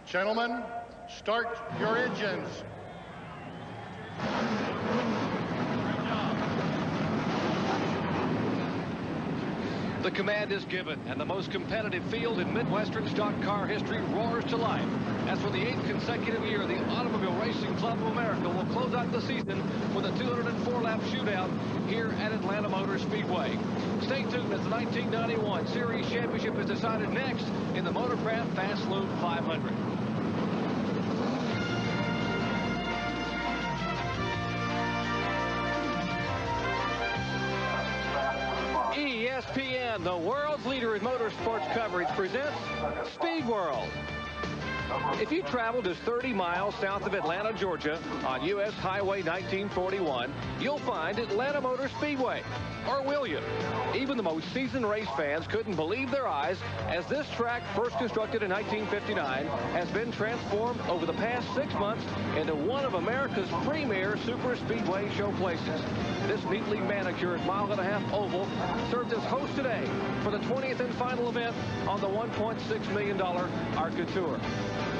Gentlemen, start your engines. The command is given, and the most competitive field in Midwestern stock car history roars to life. As for the 8th consecutive year, the Automobile Racing Club of America will close out the season with a 204-lap shootout here at Atlanta Motor Speedway. Stay tuned as the 1991 Series Championship is decided next in the Motorcraft Fast Lube 500. ESPN, the world's leader in motorsports coverage, presents Speed World. If you travel just 30 miles south of Atlanta, Georgia, on U.S. Highway 1941, you'll find Atlanta Motor Speedway. Or will you? Even the most seasoned race fans couldn't believe their eyes as this track, first constructed in 1959, has been transformed over the past 6 months into one of America's premier super speedway showplaces. This neatly manicured mile-and-a-half oval served as host today for the 20th and final event on the $1.6 million ARCA Tour.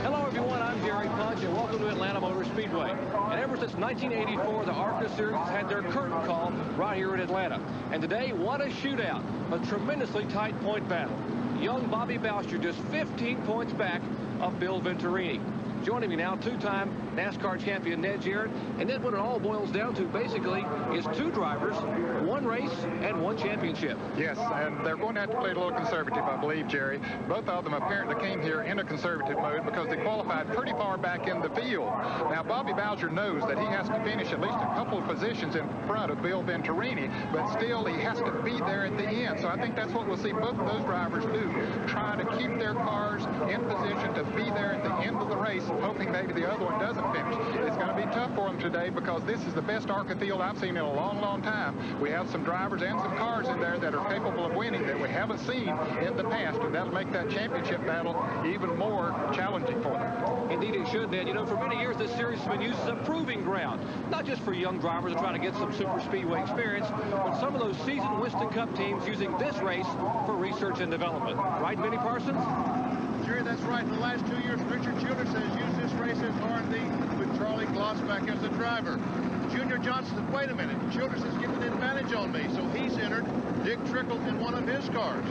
Hello, everyone. I'm Gary Punch, and welcome to Atlanta Motor Speedway. And ever since 1984, the ARCA Series has had their curtain call right here in Atlanta. And today, what a shootout. A tremendously tight point battle. Young Bobby Boucher just 15 points back of Bill Venturini. Joining me now, two-time NASCAR champion Ned Jarrett. And then what it all boils down to, basically, is two drivers, one race, and one championship. Yes, and they're going to have to play a little conservative, I believe, Jerry. Both of them apparently came here in a conservative mode because they qualified pretty far back in the field. Now, Bobby Boucher knows that he has to finish at least a couple of positions in front of Bill Venturini, but still he has to be there at the end. So I think that's what we'll see both of those drivers do, try to keep their cars in position to be there at the end of the race, hoping maybe the other one doesn't finish. It's going to be tough for them today because this is the best ARCA field I've seen in a long, long time. We have some drivers and some cars in there that are capable of winning that we haven't seen in the past, and that'll make that championship battle even more challenging for them. Indeed it should, Ned. You know, for many years this series has been used as a proving ground, not just for young drivers to try to get some super speedway experience, but some of those seasoned Winston Cup teams using this race for research and development. Right, Vinnie Parsons? Sure, that's right. In the last 2 years, Richard Childress has used this race as R&D with Charlie Glossback as the driver. Junior Johnson said, wait a minute, Childress is getting an advantage on me, so he's entered Dick Trickle in one of his cars.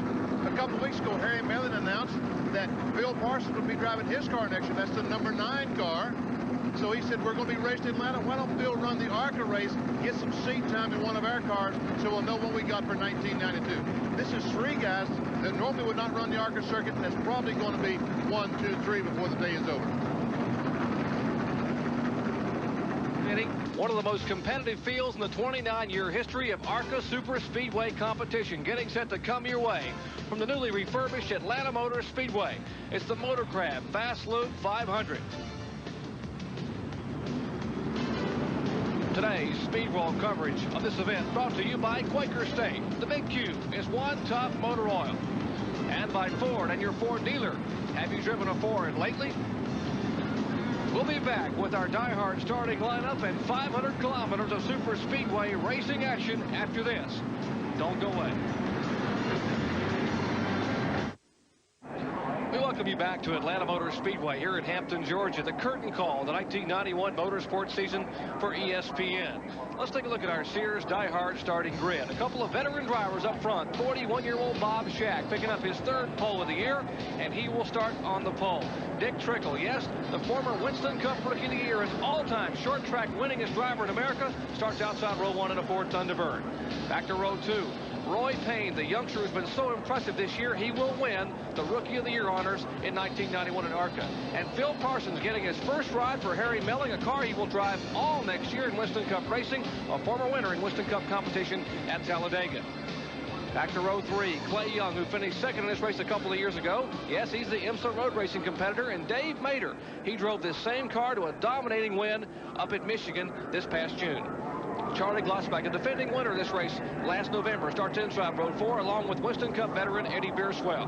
A couple of weeks ago, Harry Mellon announced that Bill Parsons would be driving his car next year. That's the number 9 car. So he said, we're going to be racing in Atlanta. Why don't Bill run the ARCA race, get some seat time in one of our cars, so we'll know what we got for 1992. This is 3 guys that normally would not run the ARCA circuit, and it's probably going to be 1, 2, 3 before the day is over. One of the most competitive fields in the 29-year history of ARCA Super Speedway competition getting set to come your way from the newly refurbished Atlanta Motor Speedway. It's the Motorcraft Fast Lube 500. Today's Speed World coverage of this event brought to you by Quaker State. The Big Q is one tough motor oil. And by Ford and your Ford dealer. Have you driven a Ford lately? We'll be back with our diehard starting lineup and 500 kilometers of super speedway racing action after this. Don't go away. We welcome you back to Atlanta Motor Speedway here in Hampton, Georgia. The curtain call, the 1991 motorsports season for ESPN. Let's take a look at our Sears diehard starting grid. A couple of veteran drivers up front. 41-year-old Bob Shack picking up his 3rd pole of the year, and he will start on the pole. Dick Trickle, yes, the former Winston Cup Rookie of the Year and all-time short track winningest driver in America, starts outside row 1 in a Ford Thunderbird. Back to row 2. Roy Payne, the youngster who's been so impressive this year, he will win the Rookie of the Year honors in 1991 in ARCA. And Phil Parsons getting his first ride for Harry Melling, a car he will drive all next year in Winston Cup racing, a former winner in Winston Cup competition at Talladega. Back to row 3, Clay Young, who finished 2nd in this race a couple of years ago. Yes, he's the IMSA road racing competitor. And Dave Mader, he drove this same car to a dominating win up at Michigan this past June. Charlie Glossback, a defending winner of this race last November, starts inside row 4 along with Winston Cup veteran Eddie Beerswell.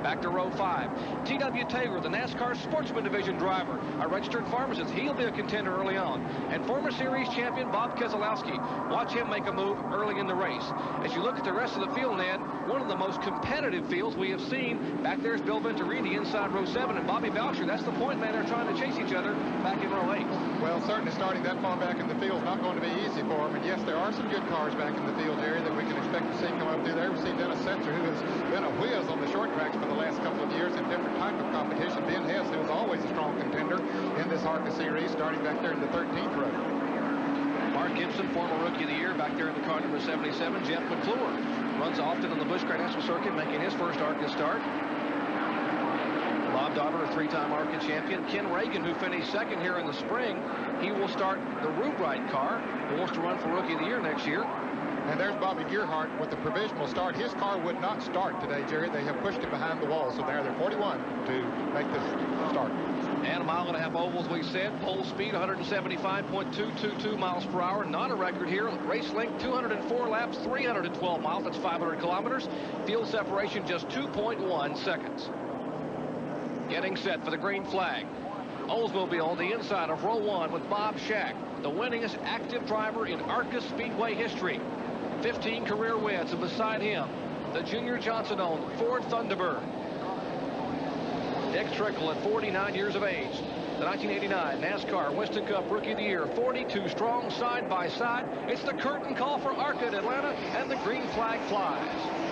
Back to row 5. T.W. Taylor, the NASCAR Sportsman Division driver, a registered pharmacist. He'll be a contender early on. And former series champion Bob Keselowski. Watch him make a move early in the race. As you look at the rest of the field, Ned, one of the most competitive fields we have seen. Back there's Bill Venturini inside row 7, and Bobby Boucher. That's the point man. They're trying to chase each other back in row 8. Well, certainly starting that far back in the field is not going to be easy for them. And yes, there are some good cars back in the field area that we can expect to see come up through there. We see Dennis Setzer, who has been a whiz on the short tracks for the last couple of years in different type of competition. Ben Hess, who is always a strong contender in this ARCA series, starting back there in the 13th row. Mark Gibson, former Rookie of the Year, back there in the car number 77. Jeff McClure runs often on the Busch National Circuit, making his first ARCA start. Bob Dauber, a 3-time ARCA champion. Ken Reagan, who finished second here in the spring, he will start the Root Ride car, who wants to run for Rookie of the Year next year. And there's Bobby Gearhart with the provisional start. His car would not start today, Jerry. They have pushed it behind the wall, so they're 41 to make this start. And a 1.5 mile oval, as we said. Pole speed, 175.222 miles per hour. Not a record here. Race length, 204 laps, 312 miles. That's 500 kilometers. Field separation, just 2.1 seconds. Getting set for the green flag. Oldsmobile, the inside of row 1 with Bob Shack, the winningest active driver in ARCA Speedway history. 15 career wins, and beside him, the Junior Johnson-owned Ford Thunderbird. Dick Trickle at 49 years of age. The 1989 NASCAR Winston Cup Rookie of the Year, 42 strong side by side. It's the curtain call for ARCA at Atlanta, and the green flag flies.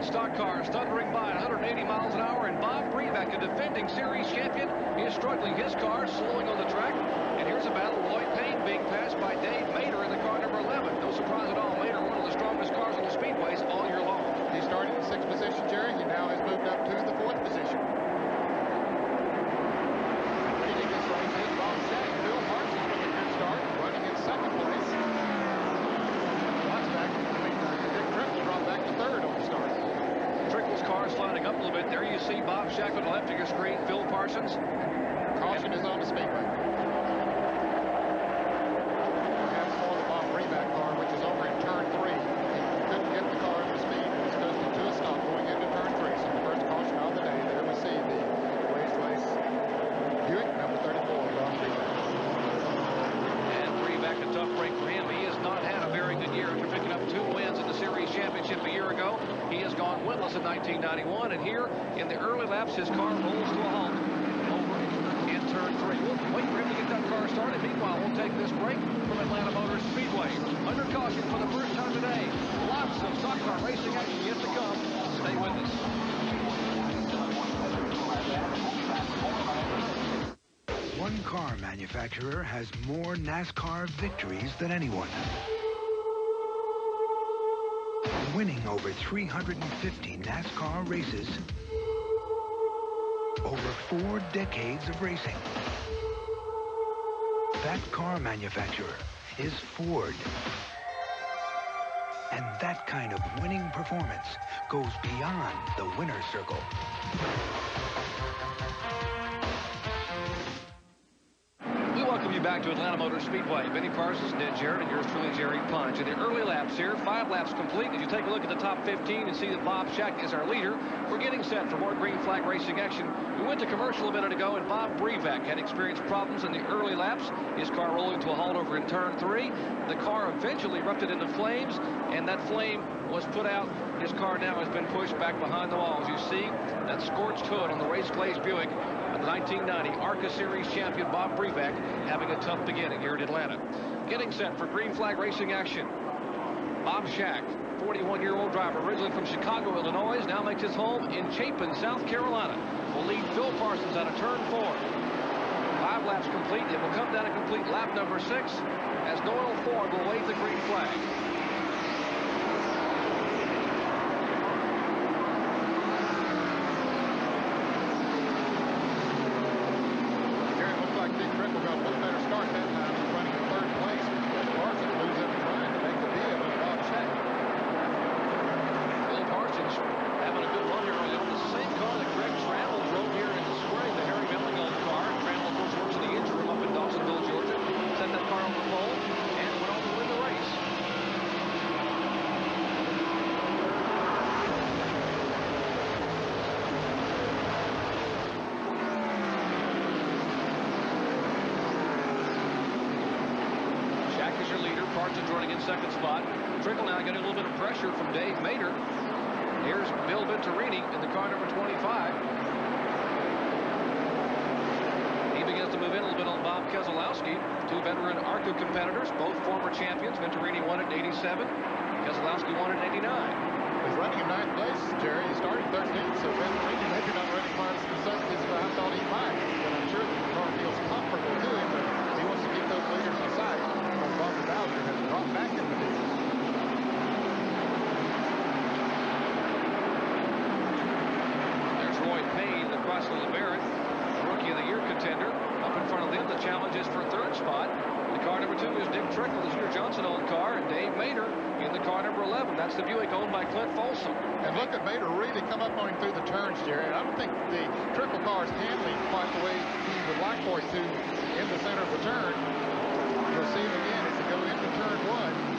Stock cars thundering by at 180 miles an hour, and Bob Brebeck, a defending series champion, is struggling. His car slowing on the track, and here's a battle. Lloyd Payne being passed by Dave Mader in the car number 11. No surprise at all. Mader, one of the strongest cars on the speedways all year long. He started in 6th position, Jerry. He now has moved up to the 4th position. Leading this race is Bob Shack. Bill Parsons with a good start, running in 2nd place. Dick Trickle dropped back to 3rd on the start. Trickle's car sliding up a little bit. There you see Bob Shack on the left of your screen. Phil Parsons. Caution is on the Speedway. Perhaps for the Bob Brebeck car, which is over in turn 3. He couldn't get the car up to speed. It was coasting to a stop going into turn 3. So the first caution of the day. There we see the race Buick number 34, Bob Brebeck. And Brebeck, a tough break for him. He has not had a very good year after picking up 2 wins in the series championship a year ago. He has gone winless in 1991, and here in the early laps, his car rolls to a halt over in turn 3. We'll wait for him to get that car started. Meanwhile, we'll take this break from Atlanta Motor Speedway. Under caution for the first time today. Lots of stock car racing action yet to come. Stay with us. One car manufacturer has more NASCAR victories than anyone. Winning over 350 NASCAR races, over 4 decades of racing. That car manufacturer is Ford. And that kind of winning performance goes beyond the winner's circle. Welcome you back to Atlanta Motor Speedway. Benny Parsons, Ned Jarrett, and yours truly, Jerry Punch. In the early laps here, 5 laps complete. As you take a look at the top 15 and see that Bob Shack is our leader, we're getting set for more green flag racing action. We went to commercial a minute ago, and Bob Brebeck had experienced problems in the early laps. His car rolling to a halt over in turn 3. The car eventually erupted into flames, and that flame was put out. His car now has been pushed back behind the wall. As you see, that scorched hood on the race glazed Buick. The 1990 ARCA Series champion Bob Brebeck having a tough beginning here in Atlanta. Getting set for green flag racing action. Bob Shack, 41-year-old driver, originally from Chicago, Illinois, now makes his home in Chapin, South Carolina. Will lead Phil Parsons out of turn 4. 5 laps complete. It will come down to complete lap number 6 as Doyle Ford will wave the green flag. It looks like Dick Trickle got a little better start that time. He's running in 3rd place. Parsons moves up and trying to make the deal with Bob Shack. Phil Parsons having a good run here early on. The same car that Greg Trammell drove here in the spring, the Harry Mellingham car. Trammell, of course, works in the engine room up in Dawsonville, Georgia. Set that car on the pole and went on to win the race. Shack is your leader. Parsons running in 2nd spot. Trickle now getting a little bit of pressure from Dave Mader. Here's Bill Venturini in the car number 25. He begins to move in a little bit on Bob Keselowski. 2 veteran ARCA competitors, both former champions. Venturini won it in 87. Keselowski won it in 89. He's running in 9th place, Jerry. He started 13th, so Venturini maybe not running quite as conservative as I thought he might. But I'm sure that the car feels comfortable to him, but he wants to keep those leaders in sight. Because Bobby Bowser has dropped back in the field. Roy Payne, the Chrysler LeBaron, Rookie of the Year contender. Up in front of them, the challenge is for 3rd spot. The car number 2 is Dick Trickle, the Junior Johnson-owned car, and Dave Mader in the car number 11. That's the Buick owned by Clint Folsom. And look at Mader really come up on him through the turns, Jerry. And I don't think the Trickle car is handling quite the way he would like for it to in the center of the turn. You'll see him again as they go into turn 1.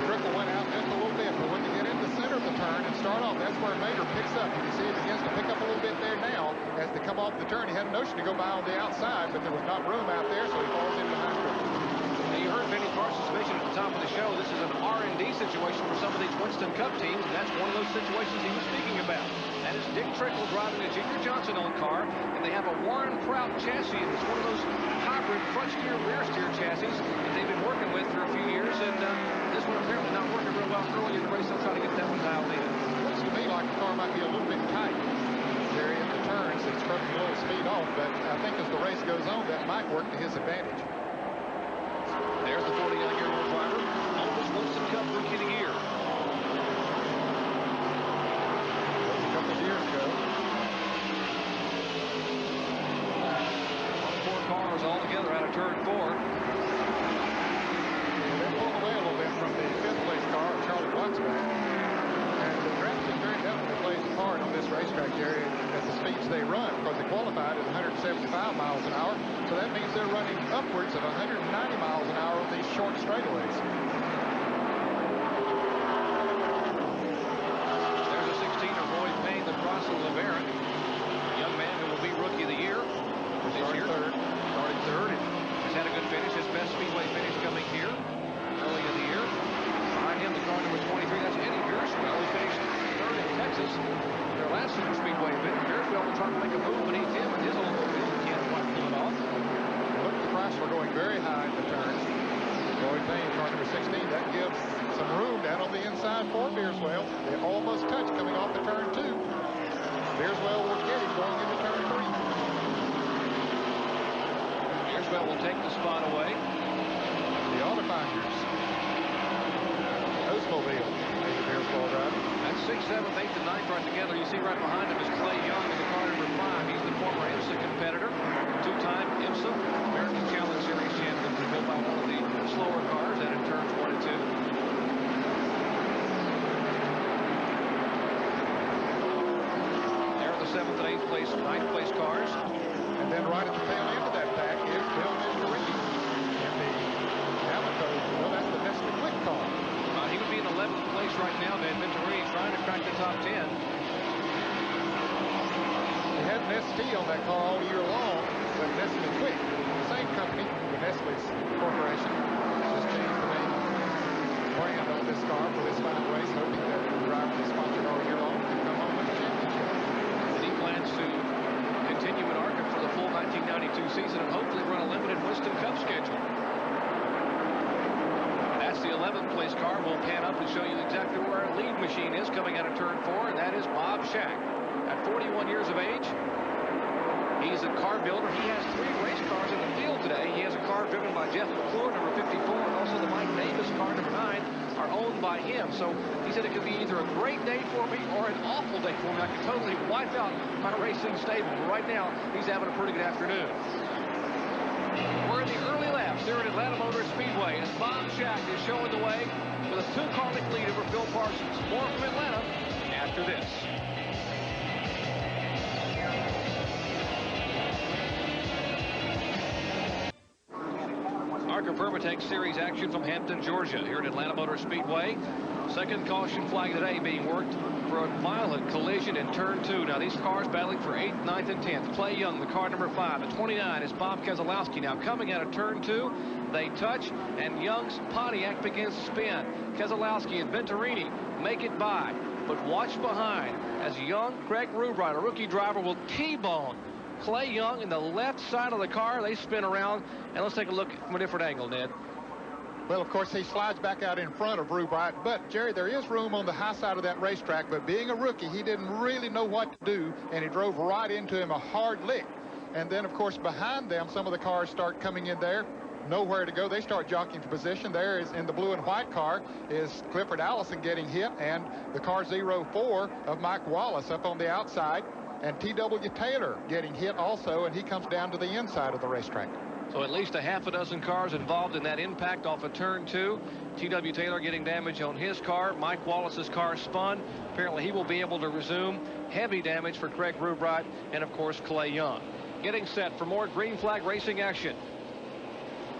Trickle went out just a little bit, but when they get in the center of the turn and start off, that's where Mader picks up. You can see he begins to pick up a little bit there now. As they come off the turn, he had a notion to go by on the outside, but there was not room out there, so he falls in behind Trickle. Now you heard Benny Parsons mention at the top of the show, this is an R&D situation for some of these Winston Cup teams, and that's one of those situations he was speaking about. That is Dick Trickle driving a Junior Johnson-owned car, and they have a Warren Prout chassis, and it's one of those hybrid front steer, rear steer chassis that they've been working with for a few years, and this one apparently not working real well early in the race. They'll try to get that one dialed in. Looks to me like the car might be a little bit tight, Jerry, at the turns. It's scrubbing a little speed off, but I think as the race goes on, that might work to his advantage. There's the 49-year-old driver, oldest Winston Cup Rookie of the Year. That was a couple of years ago. 4 cars all together out of turn 4. They pulled away a little bit from the 5th place car of Charlie Wattsback. And the gravity very definitely plays a part on this racetrack, Jerry, at the speeds they run, because they qualified at 175 miles an hour. So that means they're running upwards of 190 miles an hour on these short straightaways. There's a 16 of Roy Payne, the Chrysler LeBaron. Young man who will be Rookie of the Year this year. Starting third. Has had a good finish. His best Speedway finish coming here early in the year. Behind him, the car number 23. That's Eddie Beerswell. He finished 3rd in Texas. Their last Super Speedway event. Beerswell will try to make a move beneath him, and his automobile can't quite pull it off. Look at the Chrysler going very high in the turns. Roy Payne, car number 16. That gives some room down on the inside for Beerswell. They almost touch coming off the turn 2. Beerswell will get him going into turn 3. Beerswell will take the spot away. The Autofinders. Oldsmobile. Maybe Beerswell driver. That's 6th, 7th, 8th, and 9th right together. You see right behind him is Clay Young in the car number 5. He's the former IMSA competitor. 2-time IMSA American Challenge Series champion, built by one of the slower cars out in turns 1 and 2. There are the 7th and 8th place, 9th place cars. And then right at the tail end of that pack is Bill Venturini in the Alico. Well, that's the Nestle Quick car. He would be in 11th place right now, then. Venturini trying to crack the top 10. They had Nestle on that car all year long, but Nestle Quick, same company, the Nestle's Corporation, just changed the name brand on this car for this final race, hoping that the driver that's sponsored all year long can come home with a championship. And he plans to continue at ARCA for the full 1992 season and hopefully run a limited Winston Cup schedule. That's the 11th place car. We'll pan up and show you exactly where our lead machine is coming out of turn 4, and that is Bob Shack. At 41 years of age, he's a car builder. He has 3 race cars in the field today. He has a car driven by Jeff McClure, number 54, and also the Mike Davis car, number 9, are owned by him. So he said it could be either a great day for me or an awful day for me. I could totally wipe out my racing stable. But right now, he's having a pretty good afternoon. We're in the early laps here at Atlanta Motor Speedway as Bob Shack is showing the way with a 2-car lead over Phil Parsons. More from Atlanta after this. ARCA Permatex Series action from Hampton, Georgia, here at Atlanta Motor Speedway. Second caution flag today being worked for a violent collision in turn 2. Now these cars battling for 8th, 9th, and 10th. Clay Young, the car number 5. At 29 is Bob Keselowski. Now coming out of turn 2, they touch, and Young's Pontiac begins to spin. Keselowski and Venturini make it by, but watch behind as Young, Craig Rubright, a rookie driver, will T-bone Clay Young in the left side of the car. They spin around, and let's take a look from a different angle, Ned. Well, of course, he slides back out in front of Rubright, but, Jerry, there is room on the high side of that racetrack, but being a rookie, he didn't really know what to do, and he drove right into him a hard lick. And then, of course, behind them, some of the cars start coming in there. Nowhere to go. They start jockeying for position. There is, in the blue and white car, is Clifford Allison getting hit, and the car 04 of Mike Wallace up on the outside, and T.W. Taylor getting hit also, and he comes down to the inside of the racetrack. So at least a half a dozen cars involved in that impact off of turn 2. T.W. Taylor getting damage on his car. Mike Wallace's car spun. Apparently he will be able to resume. Heavy damage for Craig Rubright and, of course, Clay Young. Getting set for more green flag racing action.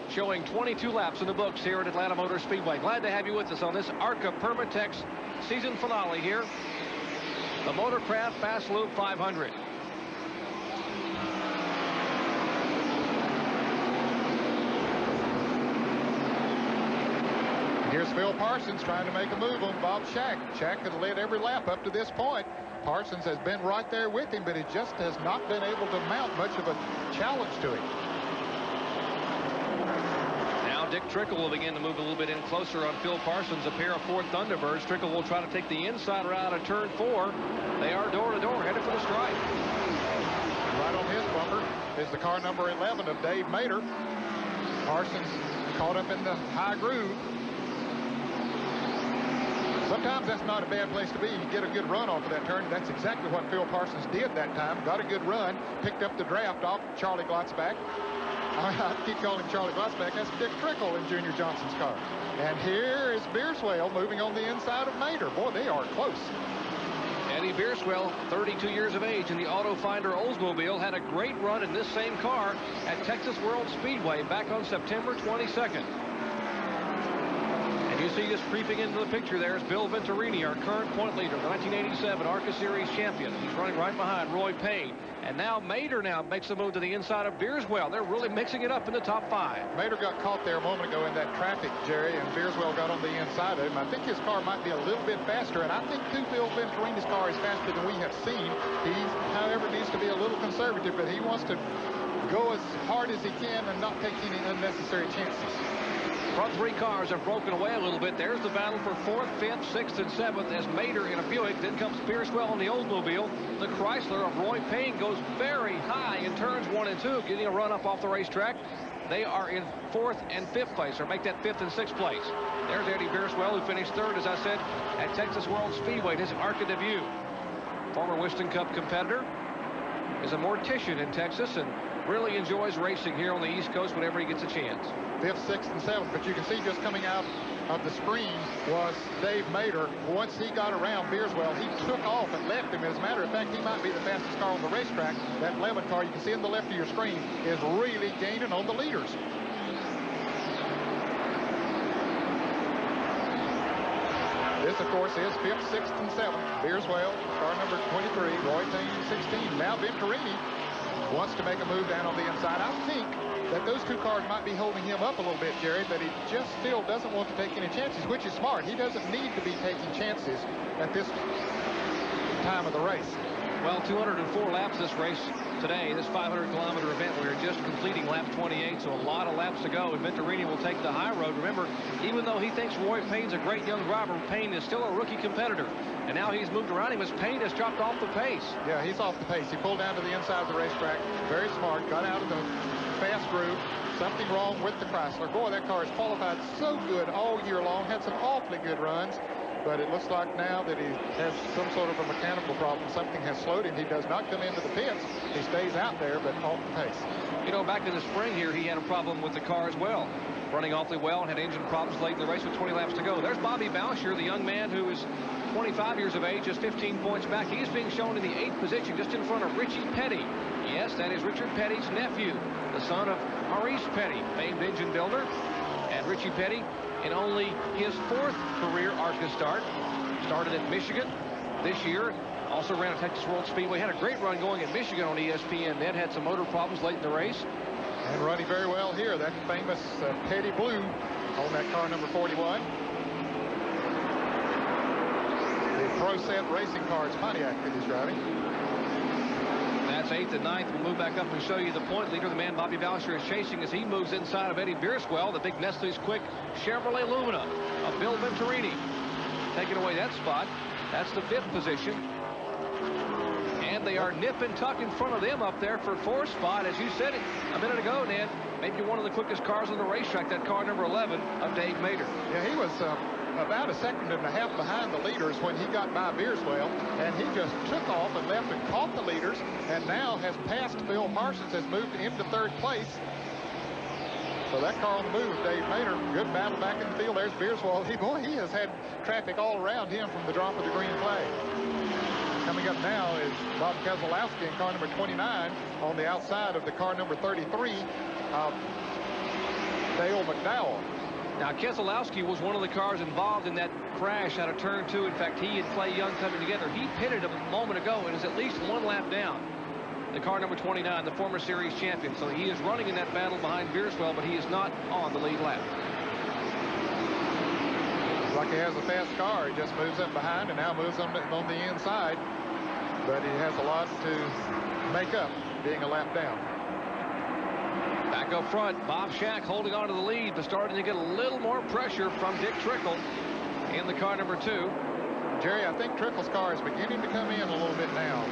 Showing 22 laps in the books here at Atlanta Motor Speedway. Glad to have you with us on this ARCA Permatex season finale here. The Motorcraft Fast Loop 500. Here's Phil Parsons trying to make a move on Bob Shack. Shack has led every lap up to this point. Parsons has been right there with him, but he just has not been able to mount much of a challenge to him. Now Dick Trickle will begin to move a little bit in closer on Phil Parsons, a pair of Ford Thunderbirds. Trickle will try to take the inside route of turn 4. They are door to door, headed for the stripe. Right on his bumper is the car number 11 of Dave Mader. Parsons caught up in the high groove. Sometimes that's not a bad place to be. You get a good run off of that turn. That's exactly what Phil Parsons did that time. Got a good run, picked up the draft off Charlie Glotzback. I keep calling him Charlie Glotzback. That's Dick Trickle in Junior Johnson's car. And here is Beerswell moving on the inside of Mader. Boy, they are close. Eddie Beerswell, 32 years of age in the Auto Finder Oldsmobile, had a great run in this same car at Texas World Speedway back on September 22nd. You see just creeping into the picture there is Bill Venturini, our current point leader, the 1987 ARCA Series champion. He's running right behind Roy Payne. And now Mader makes a move to the inside of Beerswell. They're really mixing it up in the top 5. Mader got caught there a moment ago in that traffic, Jerry, and Beerswell got on the inside of him. I think his car might be a little bit faster, and I think too Bill Venturini's car is faster than we have seen. He, however, needs to be a little conservative, but he wants to go as hard as he can and not take any unnecessary chances. Front 3 cars have broken away a little bit. There's the battle for 4th, 5th, 6th, and 7th as Mader in a Buick. Then comes Beerswell in the Oldsmobile. The Chrysler of Roy Payne goes very high in turns 1 and 2, getting a run up off the racetrack. They are in 4th and 5th place, or make that 5th and 6th place. There's Eddie Beerswell, who finished 3rd, as I said, at Texas World Speedway in his ARCA debut. Former Winston Cup competitor, is a mortician in Texas and really enjoys racing here on the East Coast whenever he gets a chance. 5th, 6th, and 7th, but you can see just coming out of the screen was Dave Mader. Once he got around Beerswell, he took off and left him. As a matter of fact, he might be the fastest car on the racetrack. That 11 car you can see in the left of your screen is really gaining on the leaders. This, of course, is 5th, 6th, and 7th. Beerswell, car number 23, Roy Payne, 16. Now Venturini wants to make a move down on the inside. I think that those 2 cars might be holding him up a little bit, Jerry, but he just still doesn't want to take any chances, which is smart. He doesn't need to be taking chances at this time of the race. Well, 204 laps this race today, this 500-kilometer event we were just completing lap 28, so a lot of laps to go, and Venturini will take the high road. Remember, even though he thinks Roy Payne's a great young driver, Payne is still a rookie competitor, and now he's moved around him as Payne has dropped off the pace. Yeah, he's off the pace. He pulled down to the inside of the racetrack. Very smart. Got out of the fast groove. Something wrong with the Chrysler. Boy, that car has qualified so good all year long. Had some awfully good runs. But it looks like now that he has some sort of a mechanical problem. Something has slowed him. He does not come into the pits. He stays out there, but off the pace. You know, back in the spring here, he had a problem with the car as well. Running awfully well and had engine problems late in the race with 20 laps to go. There's Bobby Boucher, the young man who is 25 years of age, just 15 points back. He is being shown in the 8th position, just in front of Richie Petty. Yes, that is Richard Petty's nephew, the son of Maurice Petty, famed engine builder. And Richie Petty, in only his 4th career ARCA start, started at Michigan this year. Also ran at Texas World Speedway. Had a great run going at Michigan on ESPN. Then had some motor problems late in the race. And running very well here. That famous Petty Blue on that car number 41. The Pro Set Racing cars Pontiac that he's driving. That's 8th and 9th. We'll move back up and show you the point leader. The man Bobby Boucher is chasing as he moves inside of Eddie Bierswell. The big Nestle's Quick Chevrolet Lumina of Bill Venturini taking away that spot. That's the 5th position. And they are nip and tuck in front of them up there for 4th spot. As you said it a minute ago, Ned, maybe one of the quickest cars on the racetrack, that car number 11 of Dave Mader. Yeah, he was about a second and a half behind the leaders when he got by Bierswell, and he just took off and left and caught the leaders, and now has passed Phil Parsons, has moved into 3rd place. So that car on the move, Dave Mader. Good battle back in the field. There's Bierswell. He has had traffic all around him from the drop of the green flag. Coming up now is Bob Keselowski in car number 29 on the outside of the car number 33 of Dale McDowell. Now, Keselowski was one of the cars involved in that crash out of turn 2. In fact, he and Clay Young coming together. He pitted a moment ago and is at least 1 lap down. The car number 29, the former series champion. So he is running in that battle behind Bierswell, but he is not on the lead lap. Looks like he has a fast car. He just moves up behind and now moves on the inside. But he has a lot to make up being a lap down. Back up front, Bob Shack holding on to the lead, but starting to get a little more pressure from Dick Trickle in the car number 2. Jerry, I think Trickle's car is beginning to come in a little bit now.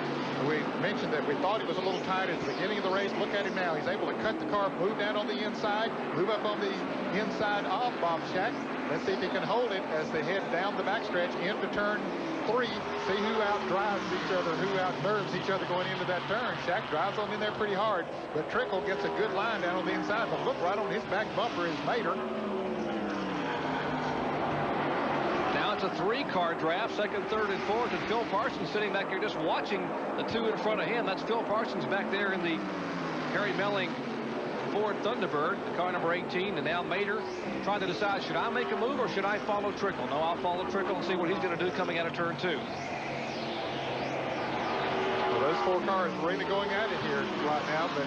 We mentioned that we thought he was a little tight at the beginning of the race. Look at him now. He's able to cut the car, move down on the inside, move up on the inside of Bob Shack. Let's see if he can hold it as they head down the backstretch into turn 3. See who outdrives each other, who outnerves each other going into that turn. Shack drives on in there pretty hard, but Trickle gets a good line down on the inside. But look, right on his back bumper is Mader. Now it's a 3-car draft, 2nd, 3rd, and 4th, and Phil Parsons sitting back there just watching the 2 in front of him. That's Phil Parsons back there in the Harry Melling Ford Thunderbird, car number 18, and now Mader trying to decide, should I make a move or should I follow Trickle? No, I'll follow Trickle and see what he's going to do coming out of turn 2. Well, those 4 cars really going at it here right now, but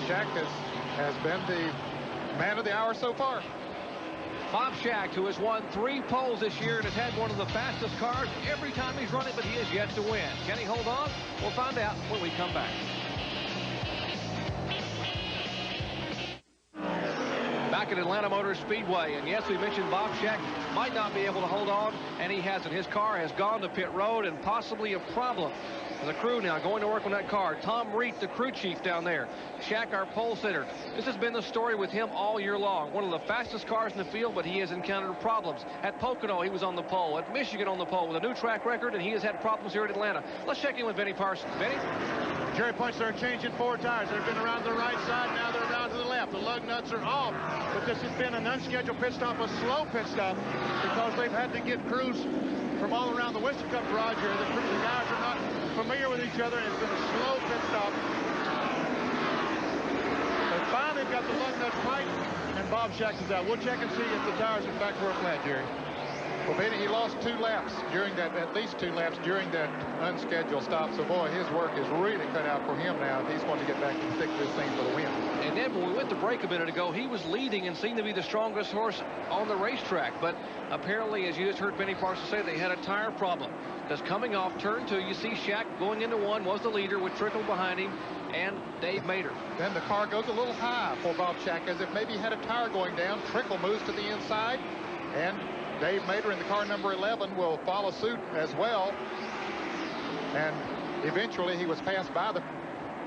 Shack has been the man of the hour so far. Bob Shack, who has won 3 poles this year and has had one of the fastest cars every time he's run it, but he has yet to win. Can he hold on? We'll find out when we come back. Back at Atlanta Motor Speedway, and yes, we mentioned Bob Shack might not be able to hold on, and he hasn't. His car has gone to pit road and possibly a problem. The crew now going to work on that car. Tom Reet, the crew chief down there. Shack, our pole sitter. This has been the story with him all year long. One of the fastest cars in the field, but he has encountered problems. At Pocono, he was on the pole. At Michigan, on the pole with a new track record, and he has had problems here at Atlanta. Let's check in with Benny Parsons. Benny? Jerry Punch, they're changing 4 tires. They've been around to the right side. Now they're around to the left. The lug nuts are off. But this has been an unscheduled pit stop, a slow pit stop, because they've had to get crews from all around the Winston Cup garage here. The guys are not familiar with each other, and it's been a slow pit stop. But finally, they've got the lug nuts tight, and Bob Shack is out. We'll check and see if the tires are back where flat, Jerry. Well, Benny, he lost 2 laps during that, at least 2 laps during that unscheduled stop. So, boy, his work is really cut out for him now if he's going to get back and stick this thing for the win. And then when we went to break a minute ago, he was leading and seemed to be the strongest horse on the racetrack. But apparently, as you just heard Benny Parsons say, they had a tire problem. Because coming off turn 2, you see Shack going into 1, was the leader with Trickle behind him. and Dave Mader. Then the car goes a little high for Bob Shack, as if maybe he had a tire going down. Trickle moves to the inside, and Dave Mader in the car number 11 will follow suit as well. And eventually he was passed by the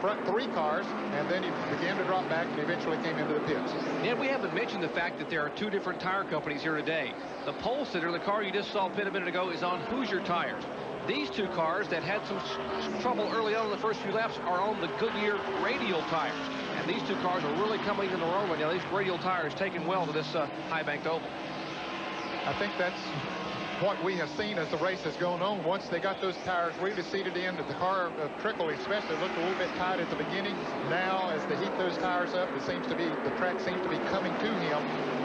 front 3 cars, and then he began to drop back and eventually came into the pits. And we haven't mentioned the fact that there are 2 different tire companies here today. The pole sitter, the car you just saw pit a minute ago, is on Hoosier tires. These 2 cars that had some trouble early on in the first few laps are on the Goodyear radial tires. And these 2 cars are really coming in the road right now. These radial tires taking well to this high-banked oval. I think that's what we have seen as the race has gone on. Once they got those tires really seated in, the car Trickle especially looked a little bit tight at the beginning. Now, as they heat those tires up, it seems to be, the track seems to be coming to him,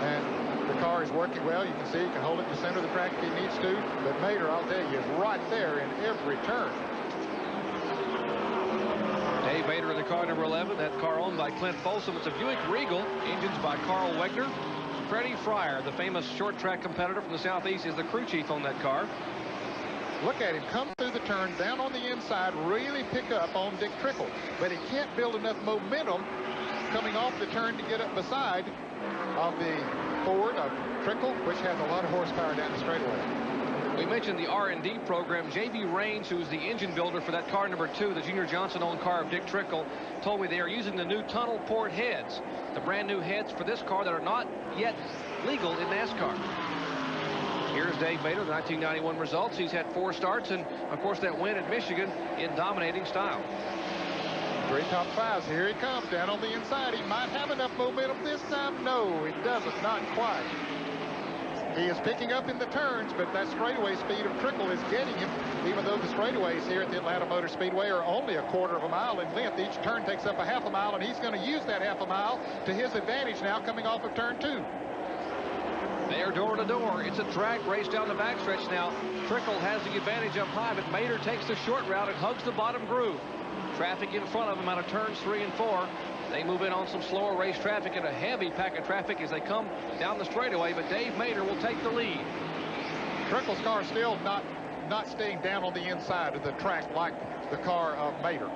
and the car is working well. You can see he can hold it in the center of the track if he needs to. But Mader, I'll tell you, is right there in every turn. Dave Mader in the car number 11. That car owned by Clint Folsom. It's a Buick Regal. Engines by Carl Wegner. Freddie Fryer, the famous short track competitor from the Southeast, is the crew chief on that car. Look at him come through the turn, down on the inside, really pick up on Dick Trickle. But he can't build enough momentum coming off the turn to get up beside of the Ford of Trickle, which has a lot of horsepower down the straightaway. We mentioned the R&D program. J.B. Raines, who's the engine builder for that car number 2, the Junior Johnson-owned car of Dick Trickle, told me they are using the new tunnel port heads, the brand new heads for this car that are not yet legal in NASCAR. Here's Dave Mader, the 1991 results. He's had 4 starts, and of course that win at Michigan in dominating style. 3 top 5s. Here he comes down on the inside. He might have enough momentum this time. No, he doesn't. Not quite. He is picking up in the turns, but that straightaway speed of Trickle is getting him, even though the straightaways here at the Atlanta Motor Speedway are only 1/4 of a mile in length. Each turn takes up a 1/2 mile, and he's going to use that 1/2 mile to his advantage now coming off of turn 2. They're door to door. It's a drag race down the backstretch now. Trickle has the advantage up high, but Mader takes the short route and hugs the bottom groove. Traffic in front of him out of turns 3 and 4. They move in on some slower race traffic and a heavy pack of traffic as they come down the straightaway, but Dave Mader will take the lead. Trickle's car still not staying down on the inside of the track like the car of Mader.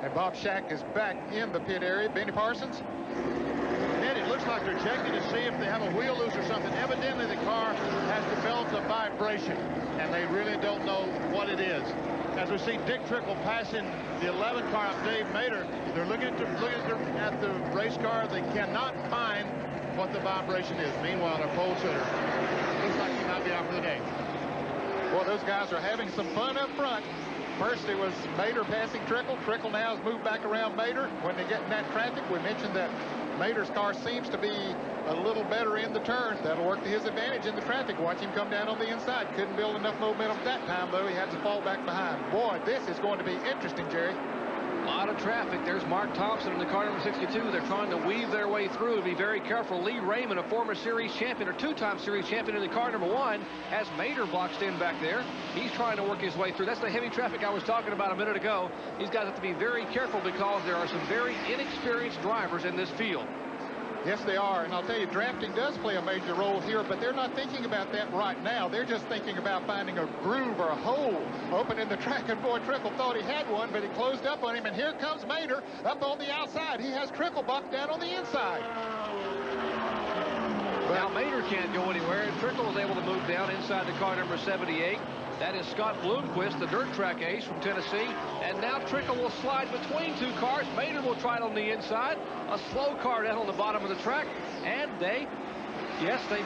And Bob Shack is back in the pit area. Benny Parsons? Ned, it looks like they're checking to see if they have a wheel loose or something. Evidently, the car has developed a vibration, and they really don't know what it is. As we see Dick Trickle passing the 11 car of Dave Mader, they're looking at the race car. They cannot find what the vibration is. Meanwhile, our pole sitter looks like he might be out for the day. Well, those guys are having some fun up front. First, it was Mader passing Trickle. Trickle now has moved back around Mader. When they get in that traffic, we mentioned that Mader's car seems to be a little better in the turns. That'll work to his advantage in the traffic. Watch him come down on the inside. Couldn't build enough momentum that time, though. He had to fall back behind. Boy, this is going to be interesting, Jerry. A lot of traffic. There's Mark Thompson in the car number 62. They're trying to weave their way through. Be very careful. Lee Raymond, a former series champion or 2-time series champion in the car number 1, has Mader boxed in back there. He's trying to work his way through. That's the heavy traffic I was talking about a minute ago. These guys have to be very careful because there are some very inexperienced drivers in this field. Yes, they are. And I'll tell you, drafting does play a major role here, but they're not thinking about that right now. They're just thinking about finding a groove or a hole open in the track. And boy, Trickle thought he had one, but it closed up on him. And here comes Mader up on the outside. He has Trickle bucked down on the inside. But now Mader can't go anywhere, and Trickle is able to move down inside the car number 78. That is Scott Bloomquist, the dirt track ace from Tennessee. And now Trickle will slide between 2 cars. Mader will try it on the inside. A slow car down on the bottom of the track. And they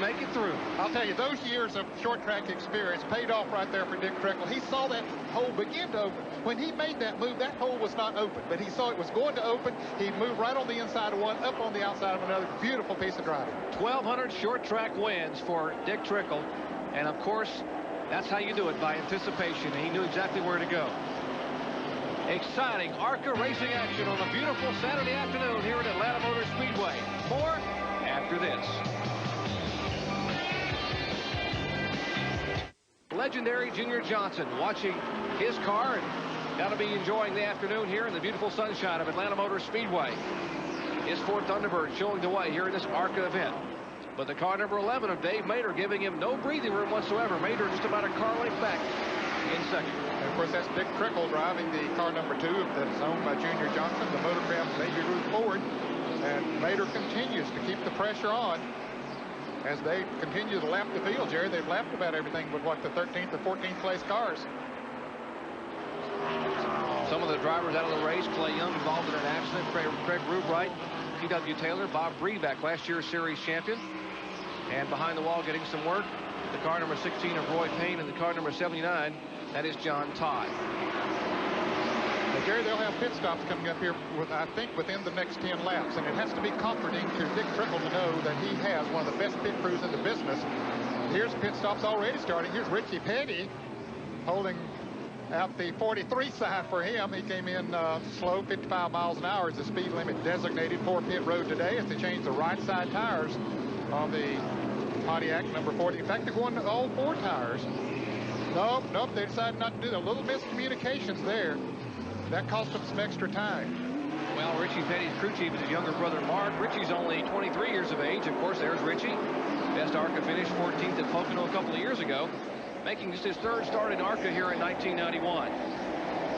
make it through. I'll tell you, those years of short track experience paid off right there for Dick Trickle. He saw that hole begin to open. When he made that move, that hole was not open, but he saw it was going to open. He moved right on the inside of one, up on the outside of another. Beautiful piece of driving. 1,200 short track wins for Dick Trickle. And of course, that's how you do it, by anticipation. He knew exactly where to go. Exciting ARCA racing action on a beautiful Saturday afternoon here at Atlanta Motor Speedway. More after this. Legendary Junior Johnson watching his car and got to be enjoying the afternoon here in the beautiful sunshine of Atlanta Motor Speedway. His Ford Thunderbird showing the way here in this ARCA event. But the car number 11 of Dave Mader giving him no breathing room whatsoever. Mader just about a car length back. in second. And of course, that's Dick Trickle driving the car number 2 that's owned by Junior Johnson, the Motorcraft Baby Ruth Ford. And Mater continues to keep the pressure on as they continue to lap the field, Jerry. They've lapped about everything but, what, the 13th or 14th place cars. Some of the drivers out of the race: Clay Young involved in an accident, Craig Rubright, T.W. Taylor, Bob Breback, last year's series champion. And behind the wall getting some work, the car number 16 of Roy Payne, and the car number 79, that is John Todd. Well, Jerry, they'll have pit stops coming up here, I think, within the next 10 laps. And it has to be comforting to Dick Trickle to know that he has one of the best pit crews in the business. Here's pit stops already starting. Here's Richie Petty holding out the 43 side for him. He came in slow, 55 miles an hour is the speed limit designated for pit road today as they change the right side tires on the Pontiac number 40. In fact, they're going to all 4 tires. Nope, they decided not to do that. A little miscommunications there. That cost them some extra time. Well, Richie Petty's crew chief is his younger brother, Mark. Richie's only 23 years of age. Of course, there's Richie. Best ARCA finish, 14th at Pocono a couple of years ago, making just his 3rd start in ARCA here in 1991.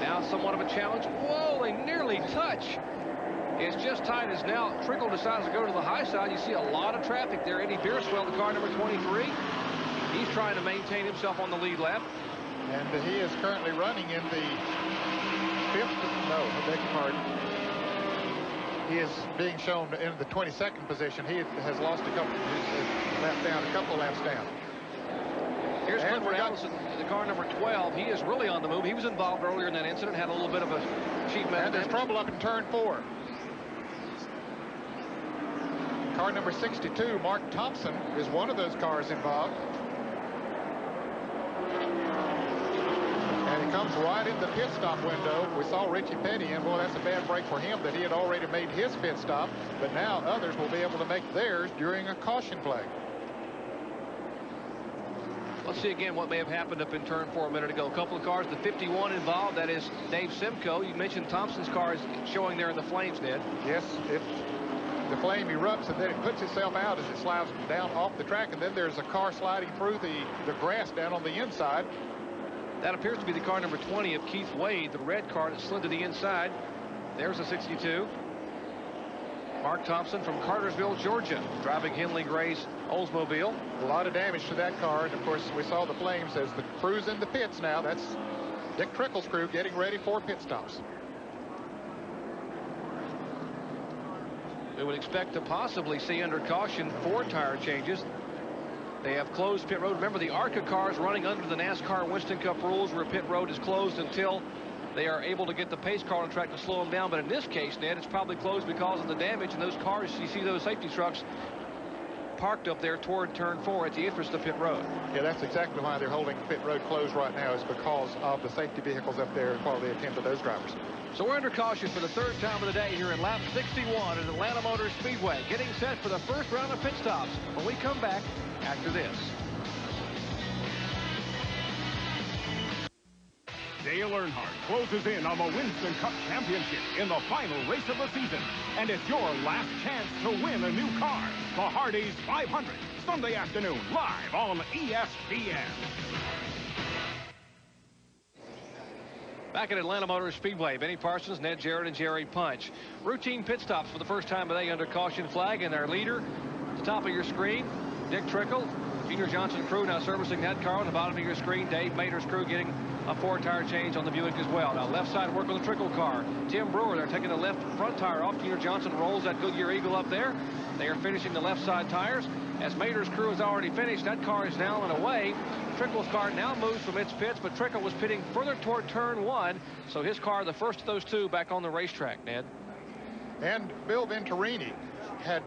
Now somewhat of a challenge. Whoa, they nearly touch. It's just tight as now Trickle decides to go to the high side. You see a lot of traffic there. Eddie Beerswell, the car number 23. He's trying to maintain himself on the lead lap. And he is currently running in the 5th. No, I beg your pardon. He is being shown in the 22nd position. He has lost a couple of laps down. Here's Clifford Allison, the car number 12. He is really on the move. He was involved earlier in that incident, had a little bit of a sheet metal. And there's trouble up in turn 4. Car number 62, Mark Thompson, is one of those cars involved. And he comes right in the pit stop window. We saw Richie Petty, and boy, that's a bad break for him that he had already made his pit stop. But now others will be able to make theirs during a caution flag. Let's see again what may have happened up in turn 4 a minute ago. A couple of cars, the 51 involved, that is Dave Simcoe. You mentioned Thompson's car is showing there in the flames, Ned. Yes, the flame erupts and then it puts itself out as it slides down off the track, and then there's a car sliding through the grass down on the inside. That appears to be the car number 20 of Keith Wade, the red car that slid to the inside. There's a 62. Mark Thompson from Cartersville, Georgia, driving Henley Gray's Oldsmobile. A lot of damage to that car, and of course we saw the flames as the crew's in the pits now. That's Dick Trickle's crew getting ready for pit stops. We would expect to possibly see under caution 4 tire changes. They have closed pit road. Remember, the ARCA cars running under the NASCAR Winston Cup rules where pit road is closed until they are able to get the pace car on the track to slow them down. But in this case, Ned, it's probably closed because of the damage. And those cars, you see those safety trucks parked up there toward turn 4 at the entrance to pit road. Yeah, that's exactly why they're holding pit road closed right now, is because of the safety vehicles up there while they attend to those drivers. So we're under caution for the 3rd time of the day here in lap 61 at Atlanta Motor Speedway, getting set for the first round of pit stops when we come back after this. Dale Earnhardt closes in on the Winston Cup Championship in the final race of the season. And it's your last chance to win a new car. The Hardee's 500, Sunday afternoon, live on ESPN. Back at Atlanta Motor Speedway, Benny Parsons, Ned Jarrett, and Jerry Punch. Routine pit stops for the first time today under caution flag, and our leader at the top of your screen, Dick Trickle. Junior Johnson crew now servicing that car. On the bottom of your screen, Dave Mater's crew getting a 4 tire change on the Buick as well. Now left side work on the Trickle car. Tim Brewer, they're taking the left front tire off. Junior Johnson rolls that Goodyear Eagle up there. They are finishing the left side tires. As Mater's crew has already finished, that car is now and away. Trickle's car now moves from its pits, but Trickle was pitting further toward turn 1, so his car, the first of those 2, back on the racetrack, Ned. And Bill Venturini had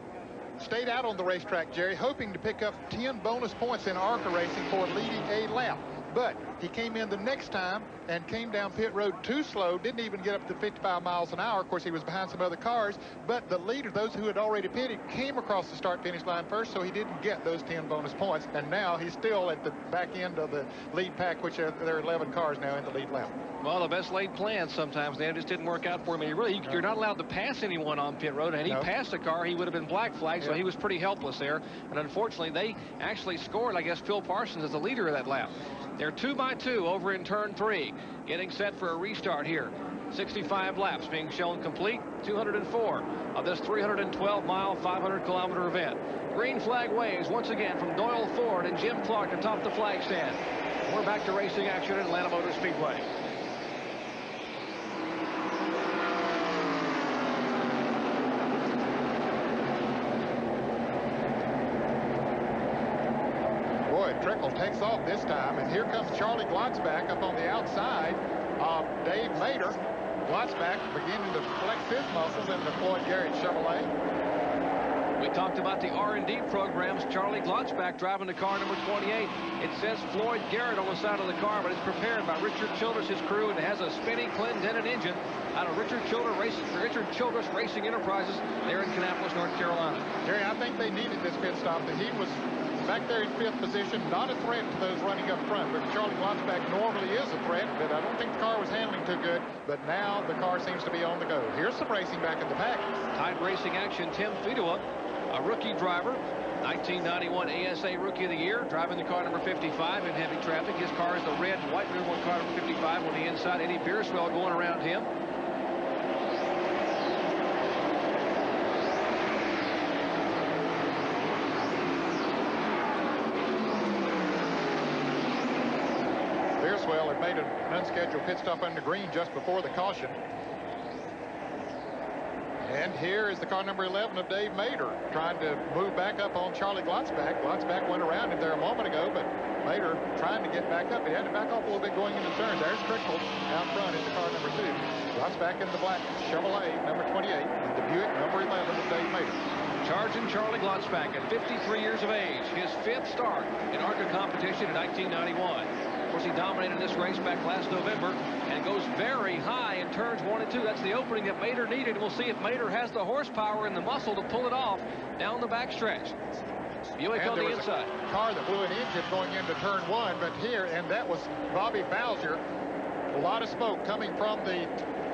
stayed out on the racetrack, Jerry, hoping to pick up 10 bonus points in ARCA racing for leading a lap. But he came in the next time and came down pit road too slow, didn't even get up to 55 miles an hour. Of course, he was behind some other cars, but the leader, those who had already pitted, came across the start-finish line first, so he didn't get those 10 bonus points, and now he's still at the back end of the lead pack, which there are 11 cars now in the lead lap. Well, the best laid plans sometimes, Dan, just didn't work out for him. You're not allowed to pass anyone on pit road, and he passed a car, he would have been black flagged, so he was pretty helpless there. And unfortunately, they actually scored, I guess, Phil Parsons as the leader of that lap. They're 2 by 2 over in turn 3, getting set for a restart here. 65 laps being shown complete, 204 of this 312-mile, 500-kilometer event. Green flag waves once again from Doyle Ford and Jim Clark atop the flag stand. We're back to racing action at Atlanta Motor Speedway. Trickle takes off this time, and here comes Charlie Glotzback up on the outside of Dave Mader. Glotzback beginning to flex his muscles in the Floyd Garrett Chevrolet. We talked about the R&D programs. Charlie Glotzback driving the car number 28. It says Floyd Garrett on the side of the car, but it's prepared by Richard Childress, his crew, and it has a spinning Clendenin engine out of Richard Childress Racing Enterprises there in Kannapolis, North Carolina. Jerry, I think they needed this pit stop. He was back there in 5th position, not a threat to those running up front, but Charlie Glotzback normally is a threat, but I don't think the car was handling too good, but now the car seems to be on the go. Here's some racing back in the pack. Tied racing action, Tim Fedua, a rookie driver, 1991 ASA Rookie of the Year, driving the car number 55 in heavy traffic. His car is the red and white number car number 55 on the inside. Eddie Beerswell going around him. Beerswell had made an unscheduled pit stop under green just before the caution. And here is the car number 11 of Dave Mader trying to move back up on Charlie Glotzback. Glotzback went around him there a moment ago, but Mader trying to get back up. He had to back off a little bit going into turn. There's Trickle out front in the car number 2. Glotzback in the black Chevrolet number 28 and the Buick number 11 of Dave Mader. Charging Charlie Glotzback at 53 years of age. His 5th start in ARCA competition in 1991. Of course, he dominated this race back last November and goes very high in turns 1 and 2. That's the opening that Mader needed. We'll see if Mader has the horsepower and the muscle to pull it off down the backstretch. Buick on the inside. A car that blew an engine going into turn 1, but here, and that was Bobby Bowser. A lot of smoke coming from the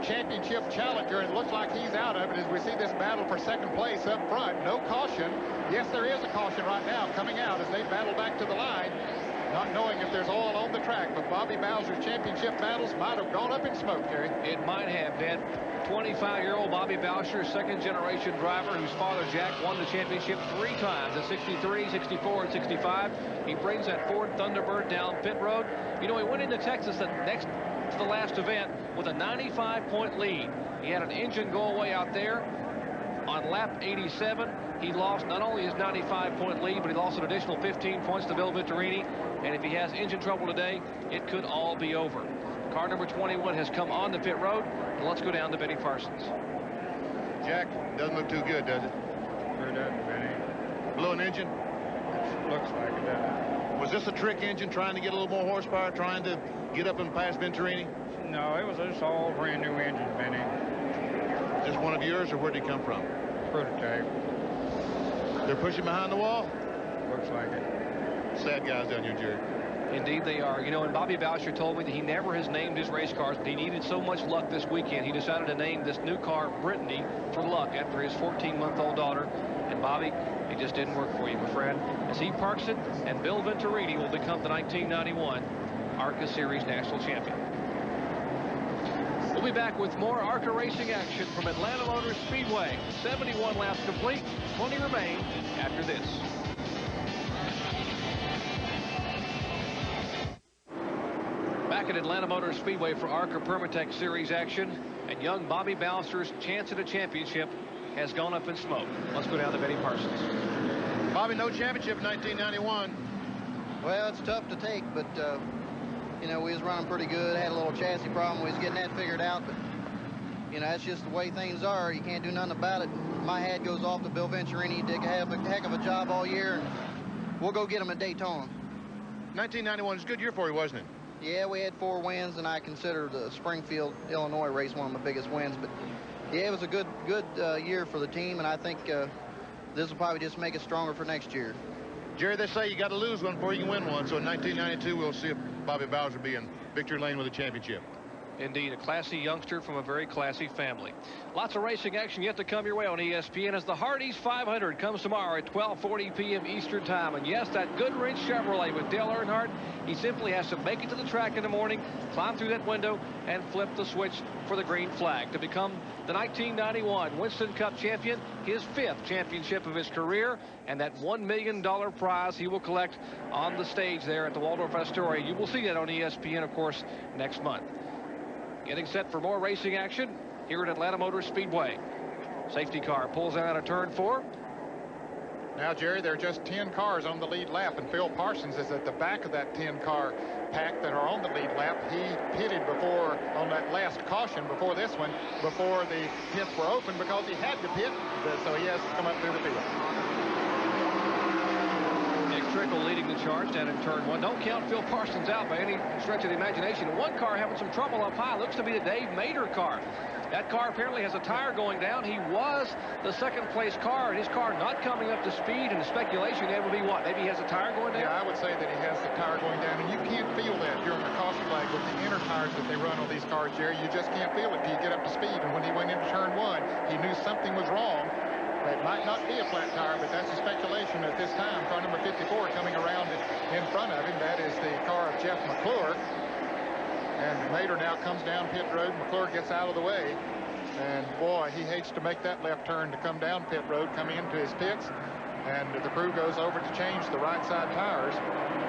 championship challenger, and it looks like he's out of it as we see this battle for second place up front. No caution. Yes, there is a caution right now coming out as they battle back to the line, not knowing if there's oil on the track, but Bobby Bowser's championship battles might have gone up in smoke, Jerry. It might have, Dan. 25-year-old Bobby Bowser, second-generation driver whose father, Jack, won the championship 3 times in 63, 64, and 65. He brings that Ford Thunderbird down pit road. You know, he went into Texas the last event with a 95-point lead. He had an engine go away out there on lap 87. He lost not only his 95-point lead, but he lost an additional 15 points to Bill Venturini. And if he has engine trouble today, it could all be over. Car number 21 has come on the pit road, and let's go down to Benny Parsons. Jack, doesn't look too good, does it? Sure doesn't, Benny. Blew an engine? Looks like it does. Was this a trick engine trying to get a little more horsepower, trying to get up and past Venturini? No, it was just all brand new engine, Benny. Just one of yours, or where'd he come from? Prototype. They're pushing behind the wall? Looks like it. Sad guys down here, Jerry. Indeed they are. You know, and Bobby Bowser told me that he never has named his race cars, but he needed so much luck this weekend, he decided to name this new car Brittany for luck after his 14-month-old daughter. And Bobby, it just didn't work for you, my friend, as he parks it, and Bill Venturini will become the 1991 ARCA Series National Champion. We'll be back with more ARCA racing action from Atlanta Motor Speedway. 71 laps complete, 20 remain after this. Back at Atlanta Motor Speedway for ARCA Permatex Series action, and young Bobby Bowser's chance at a championship has gone up in smoke. Let's go down to Benny Parsons. Bobby, no championship in 1991. Well, it's tough to take, but you know, we was running pretty good. Had a little chassis problem. We was getting that figured out, but you know, that's just the way things are. You can't do nothing about it. My hat goes off to Bill Venturini. He did a heck of a job all year, and we'll go get him at Daytona. 1991 was a good year for you, wasn't it? Yeah, we had 4 wins, and I consider the Springfield, Illinois race one of my biggest wins. But yeah, it was a good year for the team, and I think this will probably just make it stronger for next year. Jerry, they say you got to lose one before you can win one. So in 1992, we'll see if Bobby Bowser be in victory lane with a championship. Indeed, a classy youngster from a very classy family. Lots of racing action yet to come your way on ESPN as the Hardee's 500 comes tomorrow at 12:40 p.m. Eastern Time. And yes, that Goodrich Chevrolet with Dale Earnhardt, he simply has to make it to the track in the morning, climb through that window, and flip the switch for the green flag to become the 1991 Winston Cup champion, his 5th championship of his career, and that $1 million prize he will collect on the stage there at the Waldorf Astoria. You will see that on ESPN, of course, next month. Getting set for more racing action here at Atlanta Motor Speedway. Safety car pulls out of turn 4. Now, Jerry, there are just 10 cars on the lead lap, and Phil Parsons is at the back of that 10-car pack that are on the lead lap. He pitted before on that last caution before this one, before the pits were open, because he had to pit, so he has to come up through the field. Trickle leading the charge down in turn 1. Don't count Phil Parsons out by any stretch of the imagination. One car having some trouble up high. Looks to be the Dave Mader car. That car apparently has a tire going down. He was the second-place car, and his car not coming up to speed. And the speculation there would be what? Maybe he has a tire going down? Yeah, I would say that he has the tire going down, and you can't feel that during the caution flag with the inner tires that they run on these cars, Jerry. You just can't feel it till you get up to speed. And when he went into turn 1, he knew something was wrong. It might not be a flat tire, but that's a speculation at this time. Car number 54 coming around in front of him. That is the car of Jeff McClure. And Mader now comes down pit road. McClure gets out of the way. And boy, he hates to make that left turn to come down pit road, coming into his pits. And the crew goes over to change the right side tires.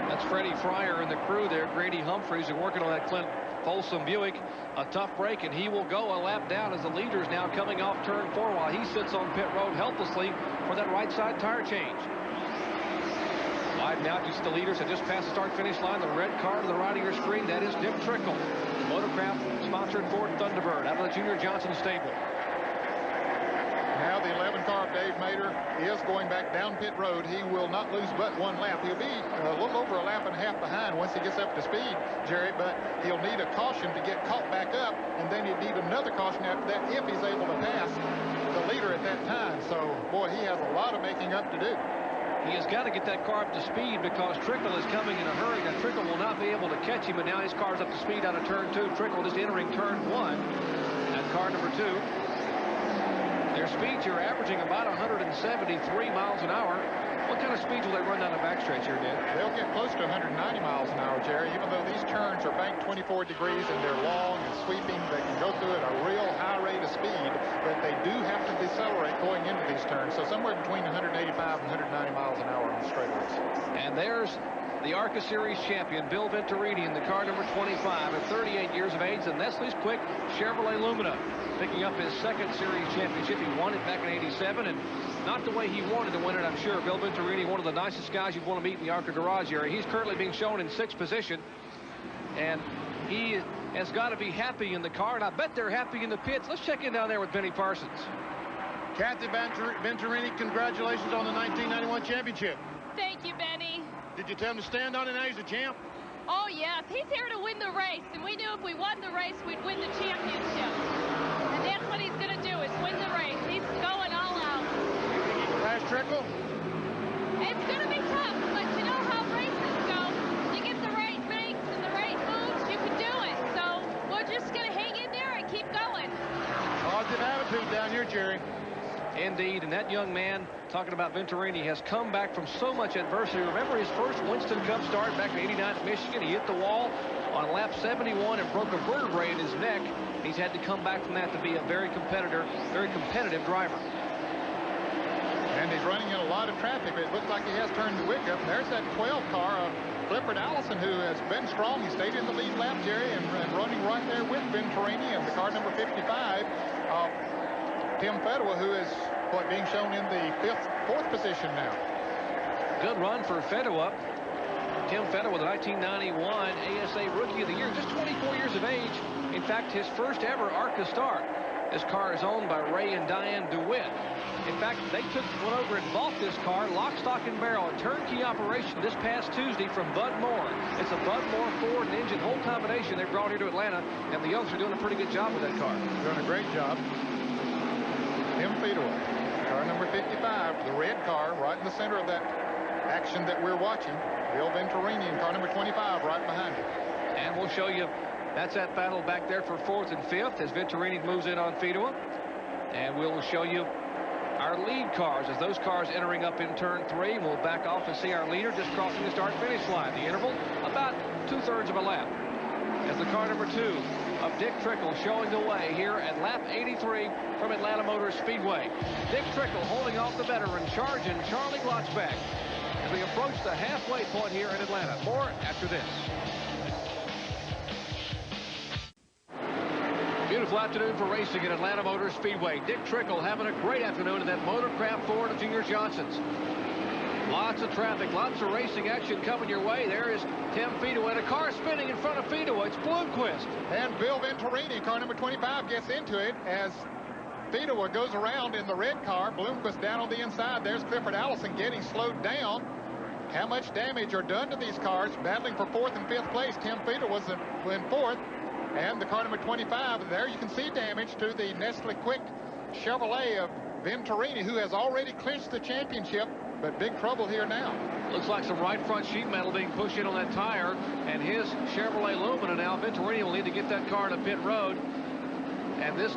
That's Freddie Fryer and the crew there. Grady Humphreys are working on that Clint Folsom Buick. A tough break, and he will go a lap down as the leader's now coming off turn 4 while he sits on pit road helplessly for that right side tire change. Wide now, just the leaders have just passed the start-finish line. The red car to the right of your screen, that is Dick Trickle. Motorcraft sponsored Ford Thunderbird out of the Junior Johnson stable. Now the 11 car of Dave Mader is going back down pit road. He will not lose but 1 lap. He'll be a little over a lap and a half behind once he gets up to speed, Jerry, but he'll need a caution to get caught back up, and then he'll need another caution after that if he's able to pass the leader at that time. So, boy, he has a lot of making up to do. He has got to get that car up to speed because Trickle is coming in a hurry. Now, Trickle will not be able to catch him, and now his car's up to speed out of turn 2. Trickle just entering turn 1 at car number 2. Their speeds are averaging about 173 miles an hour. What kind of speeds will they run down the backstretch here, Ned? They'll get close to 190 miles an hour, Jerry. Even though these turns are banked 24 degrees and they're long and sweeping, they can go through at a real high rate of speed, but they do have to decelerate going into these turns. So somewhere between 185 and 190 miles an hour on the straightaways. And there's the ARCA Series champion, Bill Venturini, in the car number 25 at 38 years of age. The Nestle's Quick Chevrolet Lumina, picking up his 2nd series championship. He won it back in '87, and not the way he wanted to win it, I'm sure. Bill Venturini, one of the nicest guys you'd want to meet in the ARCA garage area. He's currently being shown in 6th position, and he has got to be happy in the car, and I bet they're happy in the pits. Let's check in down there with Benny Parsons. Kathy Venturini, congratulations on the 1991 championship. Thank you, Benny. Did you tell him to stand on it now he's a champ? Oh, yes. He's here to win the race, and we knew if we won the race, we'd win the championship. And that's what he's going to do, is win the race. He's going all out. You think he can pass Trickle? It's going to be tough, but you know how races go. You get the right makes and the right moves, you can do it. So we're just going to hang in there and keep going. Positive attitude down here, Jerry. Indeed, and that young man, talking about Venturini, has come back from so much adversity. Remember his first Winston Cup start back in '89 at Michigan? He hit the wall on lap 71 and broke a vertebrae in his neck. He's had to come back from that to be a very competitive driver. And he's running in a lot of traffic. It looks like he has turned the wick up. And there's that 12 car of Clifford Allison, who has been strong. He stayed in the lead lap, Jerry, and running right there with Venturini, and the car number 55 of Tim Fedwa, who is being shown in the 4th position now. Good run for Fedwa. Tim Fedwa, the 1991 ASA Rookie of the Year, just 24 years of age. In fact, his first ever ARCA start. This car is owned by Ray and Diane DeWitt. In fact, they took one over and bought this car, lock, stock, and barrel, a turnkey operation this past Tuesday from Bud Moore. It's a Bud Moore Ford and engine whole combination they brought here to Atlanta, and the youngsters are doing a pretty good job with that car. Doing a great job. Tim Speedway, car number 55, the red car, right in the center of that action that we're watching. Bill Venturini in car number 25 right behind him. And we'll show you, that's that battle back there for 4th and 5th as Venturini moves in on Fedua. And we'll show you our lead cars as those cars entering up in turn 3. We'll back off and see our leader just crossing the start-finish line. The interval, about 2/3 of a lap. As the car number 2 of Dick Trickle showing the way here at lap 83 from Atlanta Motor Speedway. Dick Trickle holding off the veteran, charging Charlie Glotzback as we approach the halfway point here in Atlanta. More after this. Beautiful afternoon for racing at Atlanta Motor Speedway. Dick Trickle having a great afternoon in that Motorcraft Ford of Junior Johnson's. Lots of traffic, lots of racing action coming your way. There is Tim Fedua, and a car spinning in front of Fedua. It's Bloomquist. And Bill Venturini, car number 25, gets into it as Fedua goes around in the red car. Bloomquist down on the inside. There's Clifford Allison getting slowed down. How much damage are done to these cars? Battling for 4th and 5th place. Tim Fedua was in 4th. And the car number 25, there you can see damage to the Nestle Quick Chevrolet of Venturini, who has already clinched the championship, but big trouble here now. Looks like some right front sheet metal being pushed in on that tire, and his Chevrolet Lumina now. Venturini will need to get that car to pit road. And this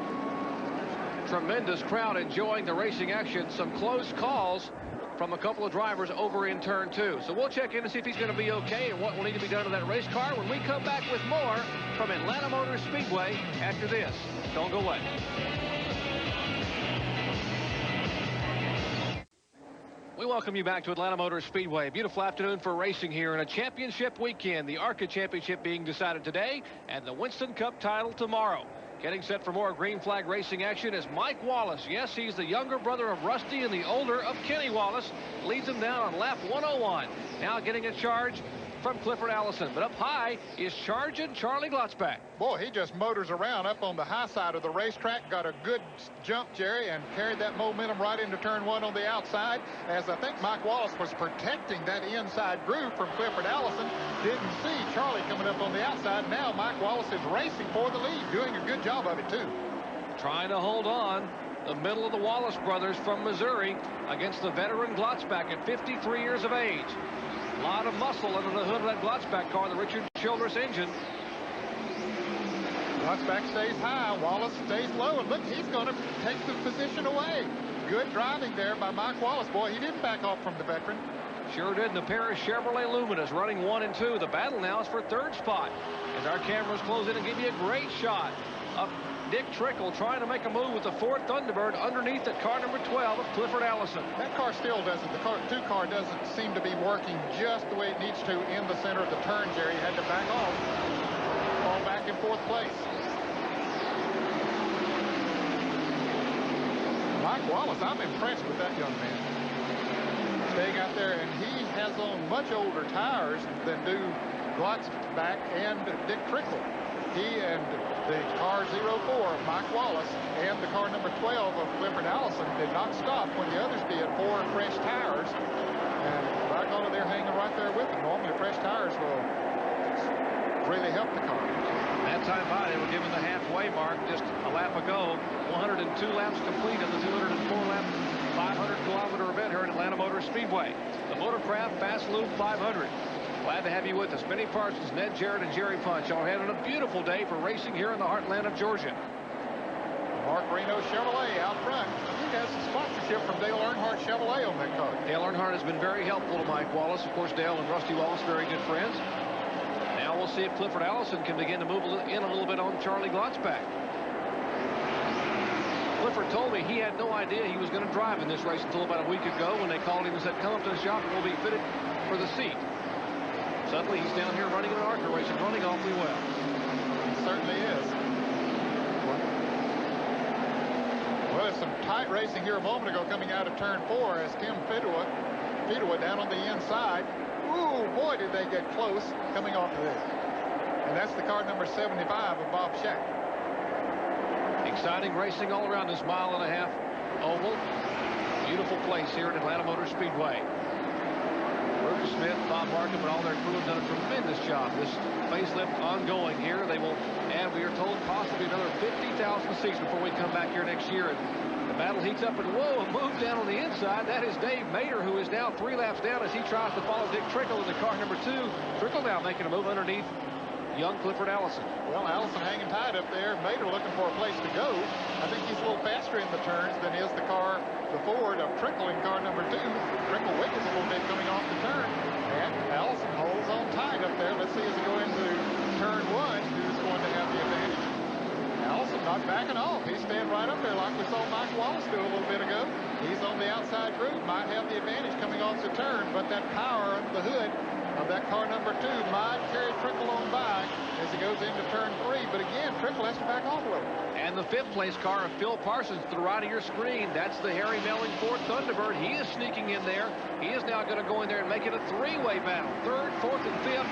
tremendous crowd enjoying the racing action. Some close calls from a couple of drivers over in turn 2. So we'll check in to see if he's going to be okay and what will need to be done to that race car when we come back with more from Atlanta Motor Speedway after this. Don't go away. We welcome you back to Atlanta Motor Speedway. Beautiful afternoon for racing here in a championship weekend. The ARCA championship being decided today and the Winston Cup title tomorrow. Getting set for more green flag racing action is Mike Wallace. Yes, he's the younger brother of Rusty and the older of Kenny Wallace. Leads him down on lap 101. Now getting a charge from Clifford Allison. But up high is charging Charlie Glotzback. Boy, he just motors around up on the high side of the racetrack. Got a good jump, Jerry, and carried that momentum right into turn 1 on the outside. As I think Mike Wallace was protecting that inside groove from Clifford Allison. Didn't see Charlie coming up on the outside. Now Mike Wallace is racing for the lead, doing a good job of it, too. Trying to hold on. The middle of the Wallace brothers from Missouri against the veteran Glotzback at 53 years of age. A lot of muscle under the hood of that Glotzback car, the Richard Childress engine. Glotzback stays high. Wallace stays low. And look, he's going to take the position away. Good driving there by Mike Wallace. Boy, he didn't back off from the veteran. Sure did. And the pair of Chevrolet Luminas running 1 and 2. The battle now is for 3rd spot. As our cameras close in and give you a great shot of Dick Trickle trying to make a move with the Ford Thunderbird underneath the car number 12 of Clifford Allison. That car still doesn't. The car 2 car doesn't seem to be working just the way it needs to in the center of the turn, Jerry. Had to back off. Fall back in 4th place. Mike Wallace, I'm impressed with that young man. Staying out there, and he has on much older tires than do Glotzback and Dick Trickle. He and the car 04 of Mike Wallace and the car number 12 of Clifford Allison did not stop when the others did. 4 fresh tires. And by golly, they're hanging right there with them. Normally, fresh tires will really help the car. That time by, they were given the halfway mark just a lap ago. 102 laps complete of the 204-lap, 500-kilometer event here at Atlanta Motor Speedway. The Motorcraft Fast Lube 500. Glad to have you with us. Benny Parsons, Ned Jarrett, and Jerry Punch all having a beautiful day for racing here in the heartland of Georgia. Mark Reno Chevrolet out front. He has some sponsorship from Dale Earnhardt Chevrolet on that car. Dale Earnhardt has been very helpful to Mike Wallace. Of course, Dale and Rusty Wallace, very good friends. Now we'll see if Clifford Allison can begin to move in a little bit on Charlie Glotzback. Clifford told me he had no idea he was going to drive in this race until about a week ago when they called him and said, come up to the shop and we'll be fitted for the seat. Suddenly he's down here running an ARCA race and running awfully well. He certainly is. Well, there's some tight racing here a moment ago coming out of turn 4 as Tim Fedua down on the inside. Ooh, boy, did they get close coming off of this. And that's the car number 75 of Bob Shack. Exciting racing all around this mile-and-a-half oval. Beautiful place here at Atlanta Motor Speedway. Rupert Smith, Bob Markham, and all their crew have done a tremendous job. This facelift ongoing here. They will add, we are told, possibly another 50,000 seats before we come back here next year. And the battle heats up, and whoa, a move down on the inside. That is Dave Mader, who is now 3 laps down as he tries to follow Dick Trickle in the car number 2. Trickle now making a move underneath young Clifford Allison. Well, Allison hanging tight up there. Mader looking for a place to go. I think he's a little faster in the turns than is the car, the Ford of Trickle in car number 2. Trickle wiggles a little bit coming off the turn. And Allison holds on tight up there. Let's see as we go into turn 1, who's going to have the advantage. Allison not backing off. He's staying right up there like we saw Mike Wallace do a little bit ago. He's on the outside group. Might have the advantage coming off the turn, but that power under the hood of that car number 2 might carry Trickle on by as he goes into turn 3. But again, Trickle has to back off a little. And the 5th place car of Phil Parsons to the right of your screen. That's the Harry Melling Ford Thunderbird. He is sneaking in there. He is now going to go in there and make it a 3-way battle. 3rd, 4th, and 5th.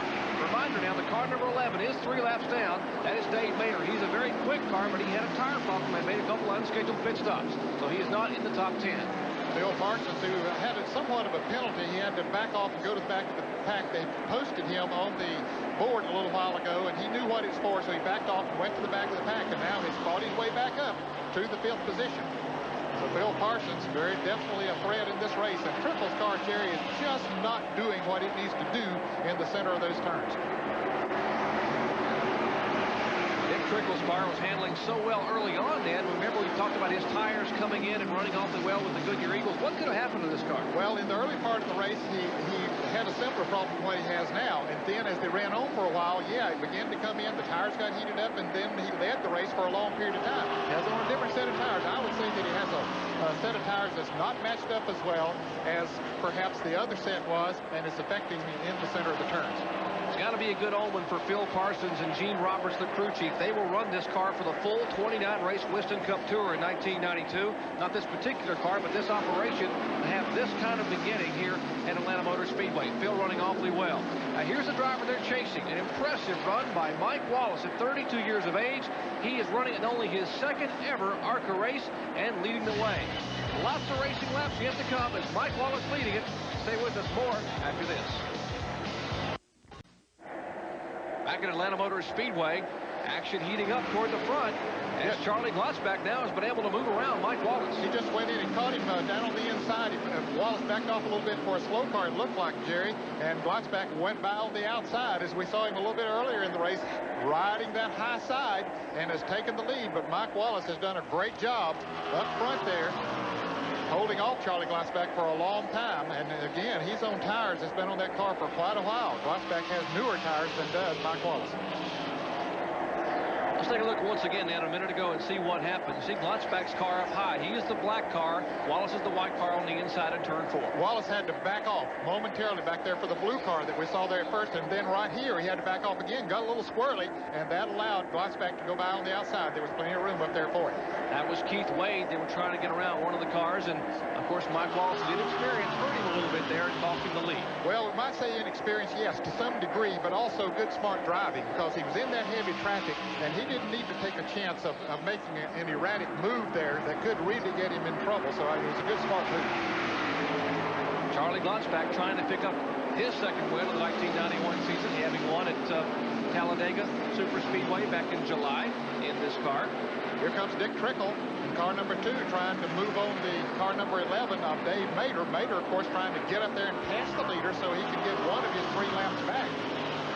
Reminder now, the car number 11 is 3 laps down. That is Dave Mader. He's a very quick car, but he had a tire problem and made a couple unscheduled pit stops. So he is not in the top 10. Phil Parsons, who had somewhat of a penalty, he had to back off and go to the back of the pack. They posted him on the board a little while ago, and he knew what it's for, so he backed off and went to the back of the pack, and now he's fought his way back up to the 5th position. So Phil Parsons, very definitely a threat in this race, and Trickle's car, Jerry, is just not doing what it needs to do in the center of those turns. Trickle's car was handling so well early on, Dan. Remember, we talked about his tires coming in and running awfully well with the Goodyear Eagles. What could have happened to this car? Well, in the early part of the race, he had a simpler problem than what he has now. And then as they ran on for a while, yeah, it began to come in. The tires got heated up, and then he led the race for a long period of time. He has on a different set of tires. I would say that he has a set of tires that's not matched up as well as perhaps the other set was, and it's affecting him in the center of the turns. It's got to be a good omen for Phil Parsons and Gene Roberts, the crew chief. They will run this car for the full 29-race Winston Cup Tour in 1992. Not this particular car, but this operation to have this kind of beginning here at Atlanta Motor Speedway. Phil running awfully well. Now here's the driver they're chasing. An impressive run by Mike Wallace at 32 years of age. He is running in only his 2nd ever ARCA race and leading the way. Lots of racing laps yet to come as Mike Wallace leading it. Stay with us more after this. Back at Atlanta Motor Speedway, action heating up toward the front as Charlie Glotzback now has been able to move around Mike Wallace. He just went in and caught him down on the inside. Wallace backed off a little bit for a slow car, it looked like, Jerry, and Glotzback went by on the outside as we saw him a little bit earlier in the race, riding that high side and has taken the lead. But Mike Wallace has done a great job up front there, holding off Charlie Glotzback for a long time. And again, he's on tires that's been on that car for quite a while. Glotzback has newer tires than does Mike Wallace. Let's take a look once again, Dan, a minute ago and see what happened. See Glotzback's car up high. He is the black car. Wallace is the white car on the inside of turn 4. Wallace had to back off momentarily back there for the blue car that we saw there at first, and then right here he had to back off again. Got a little squirrely, and that allowed Glotzback to go by on the outside. There was plenty of room up there for him. That was Keith Wade. They were trying to get around one of the cars, and of course Mike Wallace did experience hurt him a little bit there and cost him the lead. Well, we might say inexperience, yes, to some degree, but also good smart driving, because he was in that heavy traffic and he didn't need to take a chance of making an erratic move there that could really get him in trouble. So it was a good smart move. Charlie Glotzback trying to pick up his 2nd win of the 1991 season, having won at Talladega Super Speedway back in July in this car. Here comes Dick Trickle in car number 2, trying to move on the car number 11 of Dave Mader. Mader, of course, trying to get up there and pass the leader so he can get one of his 3 laps back.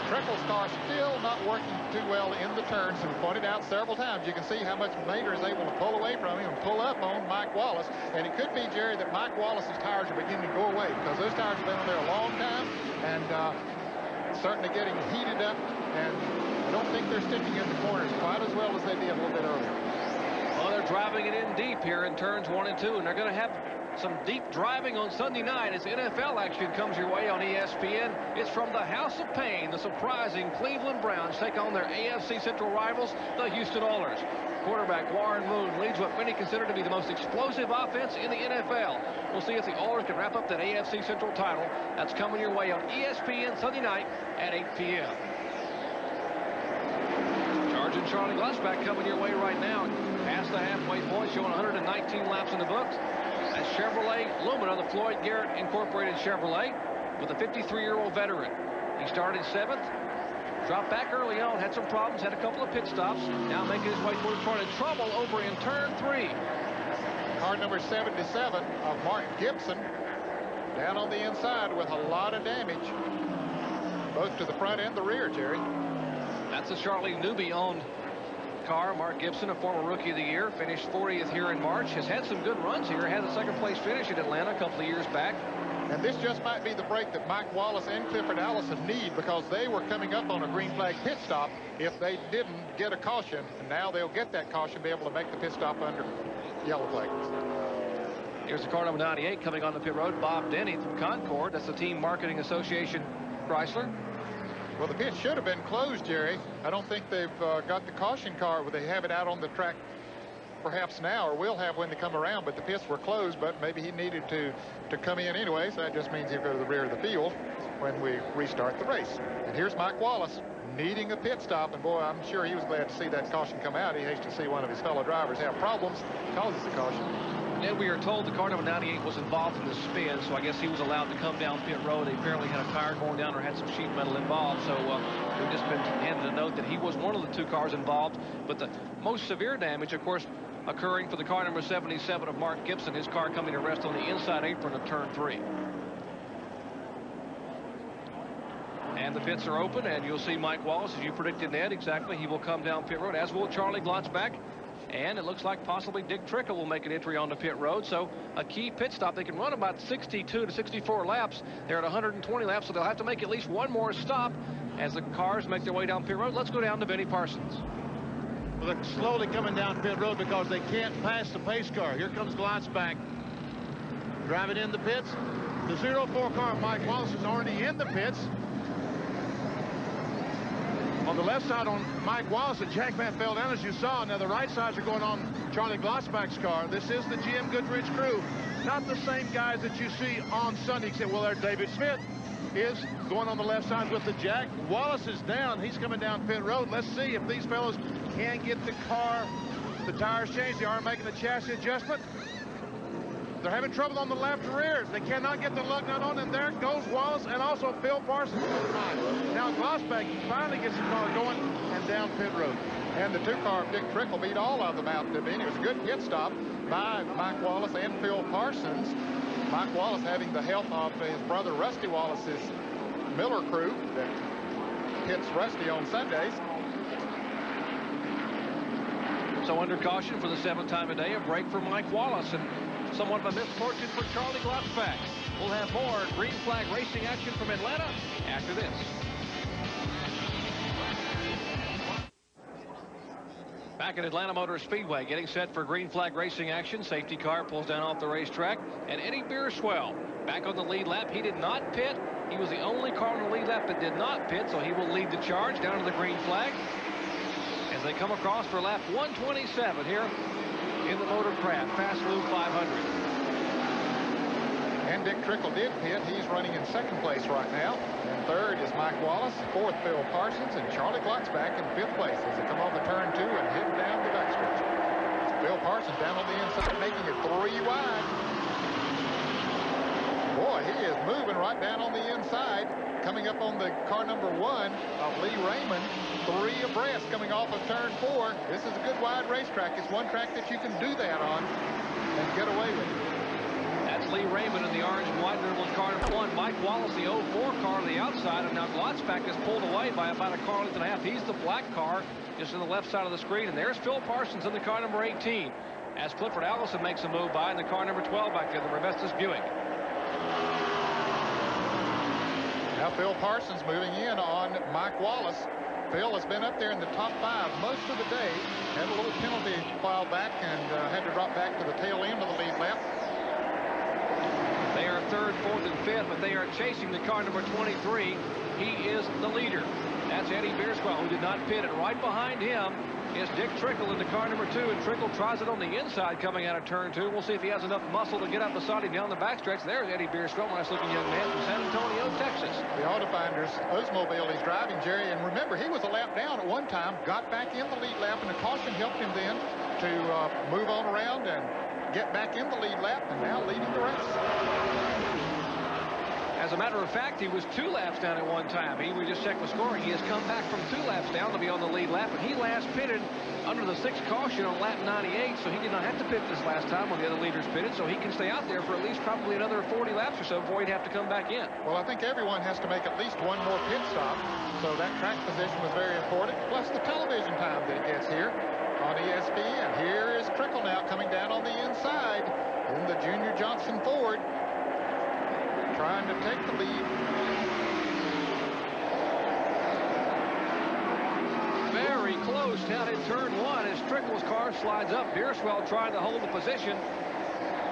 Trickle's car still not working too well in the turns, and we pointed out several times. You can see how much Mader is able to pull away from him and pull up on Mike Wallace. And it could be, Jerry, that Mike Wallace's tires are beginning to go away, because those tires have been on there a long time and certainly getting heated up, and I don't think they're sticking in the corners quite as well as they did a little bit earlier. Well, they're driving it in deep here in turns 1 and 2, and they're going to have some deep driving on Sunday night as NFL action comes your way on ESPN. It's from the House of Pain. The surprising Cleveland Browns take on their AFC Central rivals, the Houston Oilers. Quarterback Warren Moon leads what many consider to be the most explosive offense in the NFL. We'll see if the Oilers can wrap up that AFC Central title. That's coming your way on ESPN Sunday night at 8 p.m. Charging Charlie Glotzback coming your way right now. past the halfway point, showing 119 laps in the books. That's Chevrolet Lumina, the Floyd Garrett Incorporated Chevrolet, with a 53-year-old veteran. He started 7th, dropped back early on, had some problems, had a couple of pit stops, now making his way towards front in trouble over in turn 3. Car number 77 of Mark Gibson down on the inside with a lot of damage, both to the front and the rear, Jerry. That's a Charlie Newby-owned car. Mark Gibson, a former Rookie of the Year, finished 40th here in March, has had some good runs here, had a second-place finish at Atlanta a couple of years back. And this just might be the break that Mike Wallace and Clifford Allison need, because they were coming up on a green flag pit stop if they didn't get a caution. And now they'll get that caution, be able to make the pit stop under yellow flag. Here's the car number 98 coming on the pit road, Bob Denny from Concord. That's the Team Marketing Association Chrysler. Well, the pit should have been closed, Jerry. I don't think they've got the caution car where they have it out on the track perhaps now, or will have when they come around, but the pits were closed. But maybe he needed to come in anyway, so that just means he'll go to the rear of the field when we restart the race. And here's Mike Wallace needing a pit stop, and boy, I'm sure he was glad to see that caution come out. He hates to see one of his fellow drivers have problems, causes the caution. And we are told the car number 98 was involved in the spin, so I guess he was allowed to come down pit road. He apparently had a tire going down or had some sheet metal involved, so we've just been handed a note that he was one of the 2 cars involved. But the most severe damage, of course, occurring for the car number 77 of Mark Gibson, his car coming to rest on the inside apron of turn 3. And the pits are open, and you'll see Mike Wallace, as you predicted, Ned, exactly. He will come down pit road, as will Charlie Glotzback. And it looks like possibly Dick Trickle will make an entry onto pit road. So a key pit stop. They can run about 62 to 64 laps. They're at 120 laps, so they'll have to make at least one more stop as the cars make their way down pit road. Let's go down to Benny Parsons. Well, they're slowly coming down pit road because they can't pass the pace car. Here comes Glotzback driving in the pits. The 04 car, Mike Wallace, is already in the pits. On the left side on Mike Wallace, the jackman fell down, as you saw. Now the right sides are going on Charlie Glotzback's car. This is the GM Goodrich crew. Not the same guys that you see on Sunday, except, well, there David Smith is going on the left side with the jack. Wallace is down. He's coming down pit road. Let's see if these fellows can get the car, the tires changed. They are making the chassis adjustment. They're having trouble on the left rears. They cannot get the lug nut on, and there goes Wallace and also Phil Parsons. Now Glotzback finally gets the car going and down pit road. And the 2 car of Dick Trickle beat all of them out to Benny. It was a good pit stop by Mike Wallace and Phil Parsons. Mike Wallace having the help of his brother Rusty Wallace's Miller crew that hits Rusty on Sundays. So under caution for the 7th time a day, a break for Mike Wallace, and somewhat of a misfortune for Charlie Glotzback. We'll have more green flag racing action from Atlanta after this. Back at Atlanta Motor Speedway, getting set for green flag racing action. Safety car pulls down off the racetrack, and Eddie Beerswell back on the lead lap. He did not pit. He was the only car on the lead lap that did not pit, so he will lead the charge down to the green flag as they come across for lap 127 here in the Motorcraft Fast Lube 500. And Dick Trickle did pit. He's running in 2nd place right now. And 3rd is Mike Wallace. 4th, Phil Parsons. And Charlie Glotzback in 5th place as they come over turn 2 and head down the backstretch. Phil Parsons down on the inside, making it 3 wide. Boy, he is moving right down on the inside. Coming up on the car number 1 of Lee Raymond. 3 abreast coming off of turn 4. This is a good wide racetrack. It's one track that you can do that on and get away with it. That's Lee Raymond in the orange and white with car number 1. Mike Wallace, the 04 car on the outside, and now Glotzback is pulled away by about a car length and a half. He's the black car just on the left side of the screen, and there's Phil Parsons in the car number 18 as Clifford Allison makes a move by in the car number 12 back there, the Revestis Buick. Now Phil Parsons moving in on Mike Wallace. Phil has been up there in the top 5 most of the day. Had a little penalty a while back and had to drop back to the tail end of the lead lap. They are 3rd, 4th, and 5th, but they are chasing the car number 23. He is the leader. That's Eddie Beerswell, who did not pit it. Right behind him is Dick Trickle in the car number 2, and Trickle tries it on the inside coming out of turn 2. We'll see if he has enough muscle to get up beside him down the backstretch. There's Eddie Beerswell, nice-looking young man from San Antonio, Texas. The Autofinders Oldsmobile he's driving, Jerry, and remember, he was a lap down at one time, got back in the lead lap, and the caution helped him then to move on around and get back in the lead lap, and now leading the race. As a matter of fact, he was 2 laps down at one time. We just checked the scoring. He has come back from 2 laps down to be on the lead lap, and he last pitted under the 6th caution on lap 98, so he did not have to pit this last time when the other leaders pitted, so he can stay out there for at least probably another 40 laps or so before he'd have to come back in. Well, I think everyone has to make at least one more pit stop, so that track position was very important, plus the television time that he gets here on ESPN. Here is Trickle now coming down on the inside in the Junior Johnson Ford, trying to take the lead. Very close down in turn 1 as Trickle's car slides up. Bierswell trying to hold the position.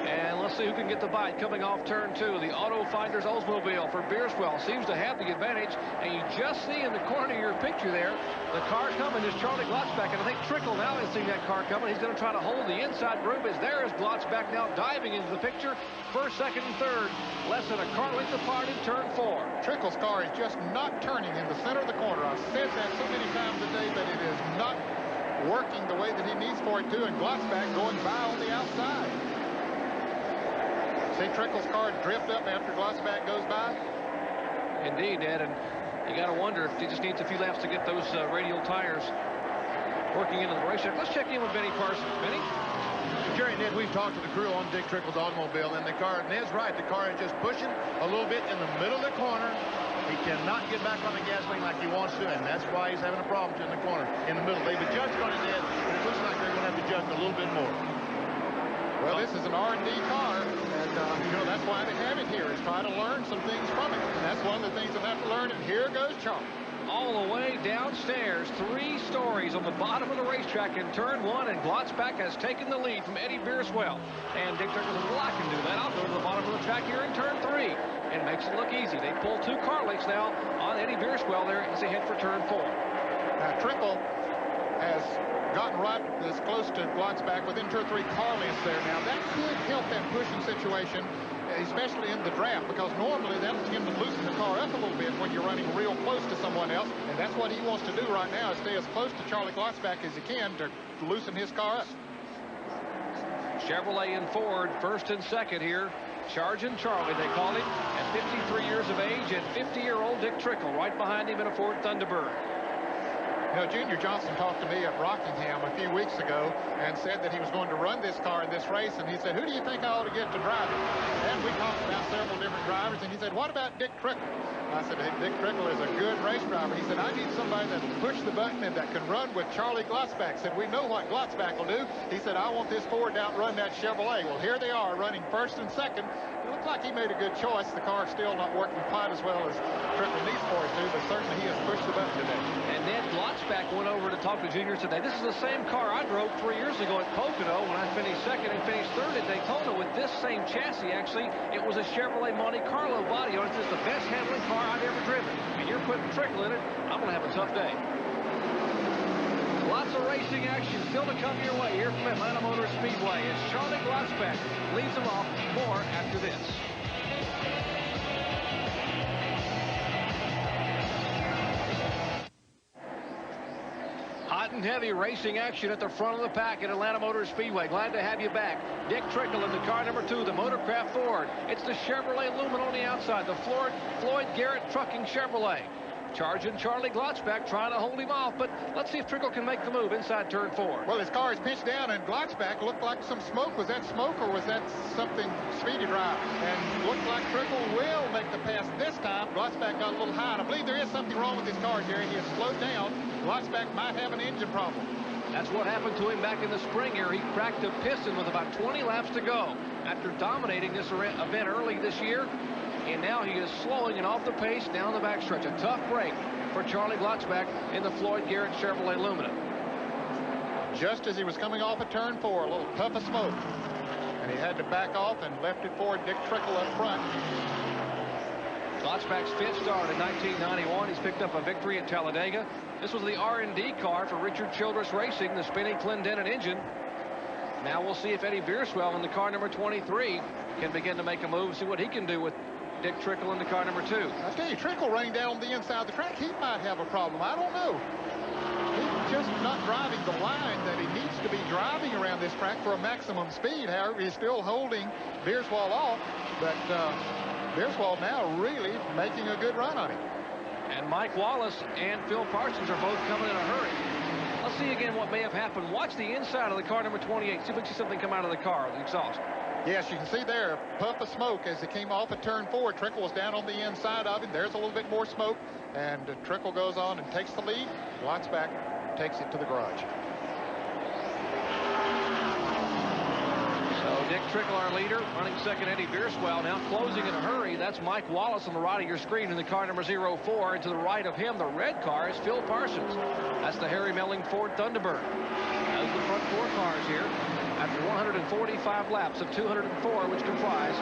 And let's see who can get the bite coming off turn 2. The Auto Finders Oldsmobile for Bierswell seems to have the advantage. And you just see in the corner of your picture there, the car coming is Charlie Glotzback. And I think Trickle now has seen that car coming. He's going to try to hold the inside groove as there is Glotzback now diving into the picture. First, second, and third. Less than a car length apart in turn 4. Trickle's car is just not turning in the center of the corner. I've said that so many times today, but it is not working the way that he needs for it to. And Glotzback going by on the outside. See Trickle's car drift up after Glotzback goes by? Indeed, Ed, and you got to wonder if he just needs a few laps to get those radial tires working into the racetrack. Let's check in with Benny Parsons. Benny? Jerry and Ned, we've talked to the crew on Dick Trickle's automobile, and the car, Ned's right, the car is just pushing a little bit in the middle of the corner. He cannot get back on the gasoline like he wants to, and that's why he's having a problem in the corner, in the middle. They've adjusted on it, Ned, and it looks like they're going to have to adjust a little bit more. Well, this is an R&D car, and you know, that's why they have it here, is try to learn some things from it. And that's one of the things they'll have to learn, and here goes Charlie. All the way downstairs, 3 stories on the bottom of the racetrack in turn 1, and Glotzback has taken the lead from Eddie Bierswell. And Dick Trickle says, well, I can do that. I'll go to the bottom of the track here in turn 3. And makes it look easy. They pull 2 car lengths now on Eddie Bierswell there as they head for turn 4. Now, Trickle has gotten right as close to Glotzback within 2 or 3 car lengths there. Now, that could help that pushing situation, especially in the draft, because normally that'll tend to loosen the car up a little bit when you're running real close to someone else, and that's what he wants to do right now, is stay as close to Charlie Glotzback as he can to loosen his car up. Chevrolet and Ford, first and second here. Charging Charlie, they call him, at 53 years of age, and 50-year-old Dick Trickle right behind him in a Ford Thunderbird. You know, Junior Johnson talked to me at Rockingham a few weeks ago and said that he was going to run this car in this race, and he said, who do you think I ought to get to drive it? And we talked about several different drivers, and he said, what about Dick Trickle? I said, hey, Dick Trickle is a good race driver. He said, I need somebody that can push the button and that can run with Charlie Glotzback. Said, we know what Glotzback will do. He said, I want this Ford to outrun that Chevrolet. Well, here they are running first and second. It looks like he made a good choice. The car's still not working quite as well as Trickle needs for it to, but certainly he has pushed the button today. And Ned Glotzback went over to talk to juniors today. This is the same car I drove 3 years ago at Pocono when I finished second and finished third at Daytona with this same chassis. Actually, it was a Chevrolet Monte Carlo body on it. It's the best handling car I've ever driven. And you're putting Trickle in it, I'm going to have a tough day. Lots of racing action still to come your way here from Atlanta Motor Speedway as Charlie Glotzback leads them off. More after this. Hot and heavy racing action at the front of the pack at Atlanta Motor Speedway. Glad to have you back. Dick Trickle in the car number 2, the Motorcraft Ford. It's the Chevrolet Lumen on the outside, the Floyd Garrett Trucking Chevrolet. Charging Charlie Glotzback, trying to hold him off, but let's see if Trickle can make the move inside turn 4. Well, his car is pinched down, and Glotzback looked like some smoke. Was that smoke, or was that something speedy drive? And looked like Trickle will make the pass this time. Glotzback got a little high, and I believe there is something wrong with his car, Jerry. He has slowed down. Glotzback might have an engine problem. That's what happened to him back in the spring here. He cracked a piston with about 20 laps to go after dominating this event early this year. And now he is slowing and off the pace down the backstretch. A tough break for Charlie Glotzback in the Floyd Garrett Chevrolet Lumina. Just as he was coming off of turn 4, a little puff of smoke. And he had to back off and left it for Dick Trickle up front. Glotzback's 5th start in 1991. He's picked up a victory at Talladega. This was the R&D car for Richard Childress Racing, the spinning Clendenin engine. Now we'll see if Eddie Bierswell in the car number 23 can begin to make a move, see what he can do with Dick Trickle in the car number 2. I tell you, Trickle running down on the inside of the track, he might have a problem. I don't know. He just not driving the line that he needs to be driving around this track for a maximum speed. However, he's still holding Beerswall off, but Beerswall now really making a good run on him. And Mike Wallace and Phil Parsons are both coming in a hurry. Let's see again what may have happened. Watch the inside of the car number 28. See if we see something come out of the car, the exhaust. Yes, you can see there a puff of smoke as it came off of turn 4. Trickle was down on the inside of him. There's a little bit more smoke, and Trickle goes on and takes the lead. Watts back, takes it to the garage. So Dick Trickle, our leader, running second. Eddie Beerswell now closing in a hurry. That's Mike Wallace on the right of your screen in the car number 04. And to the right of him, the red car is Phil Parsons. That's the Harry Melling Ford Thunderbird. Those are the front 4 cars here after 145 laps of 204, which comprise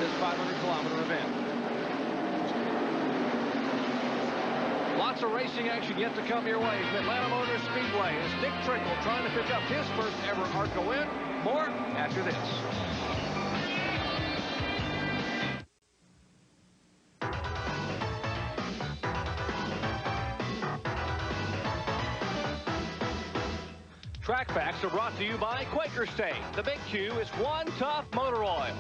this 500-kilometer event. Lots of racing action yet to come your way from Atlanta Motor Speedway as Dick Trickle trying to pick up his first ever ARCA win. More after this. Track Facts are brought to you by Quaker State. The big Q is One Tough Motor Oil.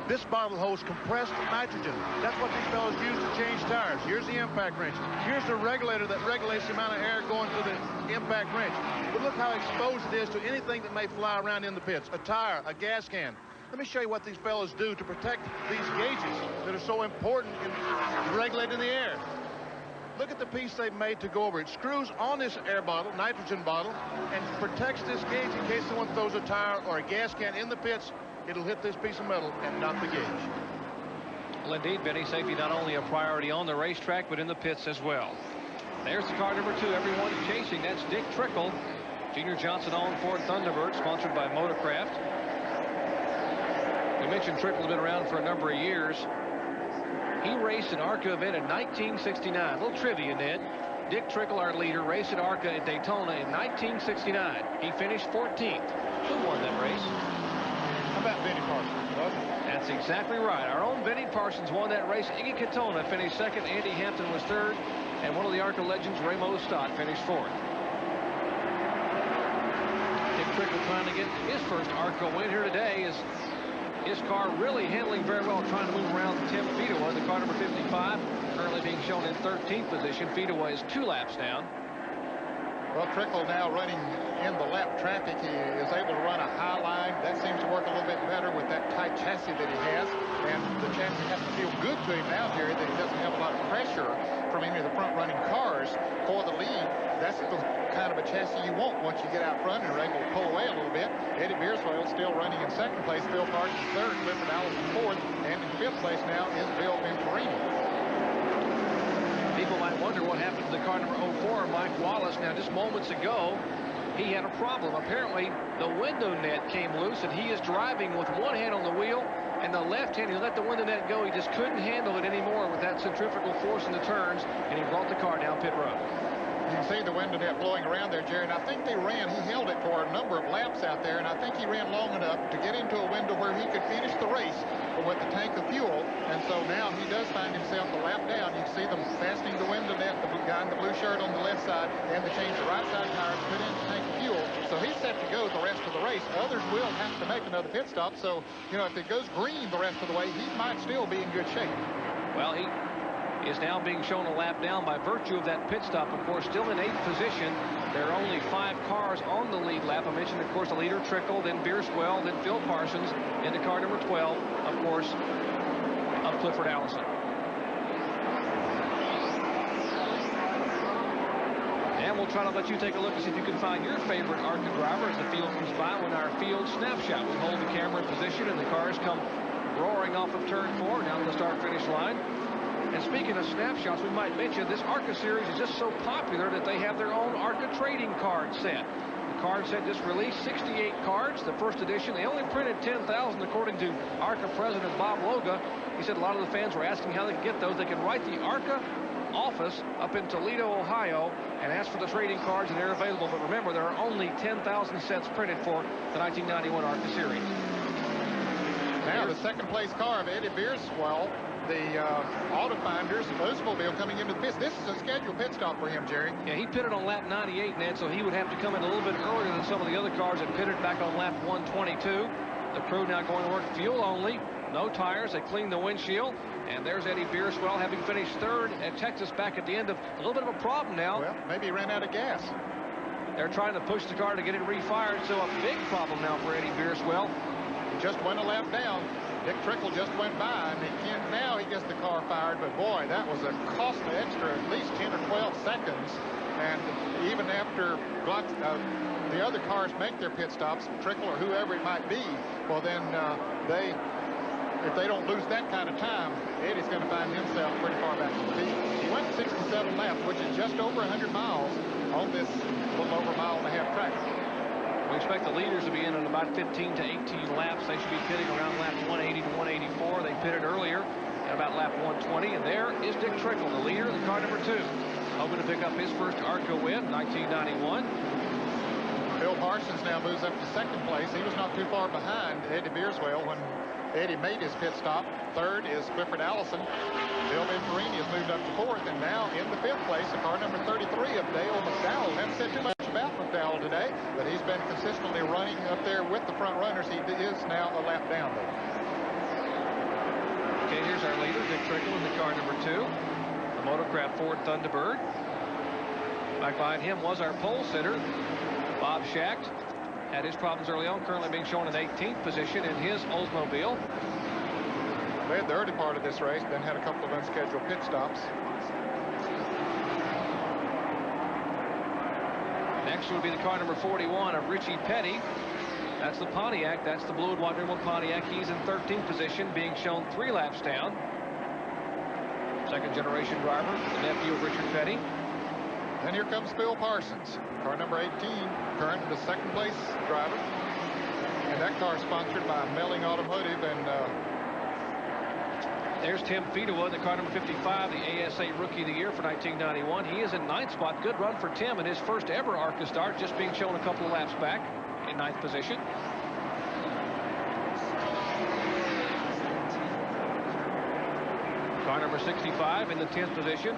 This bottle holds compressed nitrogen. That's what these fellows use to change tires. Here's the impact wrench. Here's the regulator that regulates the amount of air going through the impact wrench. But look how exposed it is to anything that may fly around in the pits. A tire, a gas can. Let me show you what these fellows do to protect these gauges that are so important in regulating the air. Look at the piece they've made to go over. It screws on this air bottle, nitrogen bottle, and protects this gauge in case someone throws a tire or a gas can in the pits. It'll hit this piece of metal and not the gauge. Well, indeed, Benny, safety not only a priority on the racetrack, but in the pits as well. There's the car number 2 everyone chasing. That's Dick Trickle. Junior Johnson-owned Ford Thunderbird, sponsored by Motorcraft. We mentioned Trickle had been around for a number of years. He raced an ARCA event in 1969. A little trivia, Ned. Dick Trickle, our leader, raced at ARCA at Daytona in 1969. He finished 14th. Who won that race? How about Benny Parsons? That's exactly right. Our own Benny Parsons won that race. Iggy Katona finished 2nd. Andy Hampton was 3rd. And one of the ARCA legends, Ramo Stott, finished 4th. Dick Trickle trying to get his first ARCA win here today. Is his car really handling very well, trying to move around Tim Feedaway, the car number 55, currently being shown in 13th position. Feedaway is 2 laps down. Well, Trickle now running in the lap traffic. He is able to run a high line. That seems to work a little bit better with that tight chassis that he has. And the chassis has to feel good to him now, Jerry, that he doesn't have a lot of pressure from any of the front-running cars for the lead. That's the kind of a chassis you want once you get out front and are able to pull away a little bit. Eddie Beerswell still running in 2nd place. Phil Parsons 3rd. Clifford Allison 4th. And in 5th place now is Bill Venturini. People might wonder what happened to the car number 04, Mike Wallace. Now, just moments ago, he had a problem. Apparently, the window net came loose, and he is driving with one hand on the wheel, and the left hand, he let the window net go. He just couldn't handle it anymore with that centrifugal force in the turns, and he brought the car down pit road. You can see the window net blowing around there, Jerry, and I think he held it for a number of laps out there, and I think he ran long enough to get into a window where he could finish the race with a tank of fuel, and so now he does find himself a lap down. You can see them fastening the window net, the guy in the blue shirt on the left side, and they change the right side tires, put in the tank of fuel, so he's set to go the rest of the race. Others will have to make another pit stop, so, you know, if it goes green the rest of the way, he might still be in good shape. Well, he is now being shown a lap down by virtue of that pit stop. Of course, still in 8th position. There are only 5 cars on the lead lap. I mentioned, of course, the leader Trickle, then Beerswell, then Phil Parsons, into car number 12, of course, of Clifford Allison. And we'll try to let you take a look and see if you can find your favorite ARCA driver as the field comes by with our field snapshot. We hold the camera in position, and the cars come roaring off of turn 4 down to the start-finish line. And speaking of snapshots, we might mention this ARCA series is just so popular that they have their own ARCA trading card set. The card set just released 68 cards, the first edition. They only printed 10,000, according to ARCA president Bob Loga. He said a lot of the fans were asking how they could get those. They could write the ARCA office up in Toledo, Ohio, and ask for the trading cards, and they're available. But remember, there are only 10,000 sets printed for the 1991 ARCA series. Now the second place car of Eddie Bierswell, the Auto Finders Oldsmobile, coming into the pits. This is a scheduled pit stop for him, Jerry. Yeah, he pitted on lap 98, Ned, so he would have to come in a little bit earlier than some of the other cars that pitted back on lap 122. The crew now going to work fuel only. No tires. They cleaned the windshield. And there's Eddie Bierswell, having finished third at Texas back at the end of a little bit of a problem now. Well, maybe he ran out of gas. They're trying to push the car to get it refired, so a big problem now for Eddie Bierswell. He just went a lap down. Dick Trickle just went by, and now he gets the car fired. But boy, that was a costly extra, at least 10 or 12 seconds. And even after the other cars make their pit stops, Trickle or whoever it might be, well then if they don't lose that kind of time, Eddie's going to find himself pretty far back in the field. He went 67 laps, which is just over 100 miles on this little over a mile and a half track. We expect the leaders to be in about 15 to 18 laps. They should be pitting around lap 180 to 184. They pitted earlier at about lap 120. And there is Dick Trickle, the leader of the car number 2. Hoping to pick up his first ARCA win, 1991. Bill Parsons now moves up to second place. He was not too far behind Eddie Bierswell when Eddie made his pit stop. Third is Clifford Allison. Bill Venturini has moved up to fourth, and now in the fifth place, the car number 33 of Dale McDowell. Haven't said too much about McDowell today, but he's been consistently running up there with the front runners. He is now a lap down, though. Okay, here's our leader, Dick Trickle, in the car number 2, the Motorcraft Ford Thunderbird. Back behind him was our pole sitter, Bob Schacht. Had his problems early on, currently being shown in 18th position in his Oldsmobile. They had the early part of this race, then had a couple of unscheduled pit stops. Next would be the car number 41 of Richie Petty. That's the Pontiac. That's the blue and white ribbon Pontiac. He's in 13th position, being shown 3 laps down. Second generation driver, the nephew of Richard Petty. Then here comes Phil Parsons, car number 18, current the second place driver. And that car is sponsored by Melling Automotive. And there's Tim Fedewood, the car number 55, the ASA Rookie of the Year for 1991. He is in 9th spot. Good run for Tim in his first ever ARCA start, just being shown a couple of laps back in 9th position. Car number 65 in the 10th position.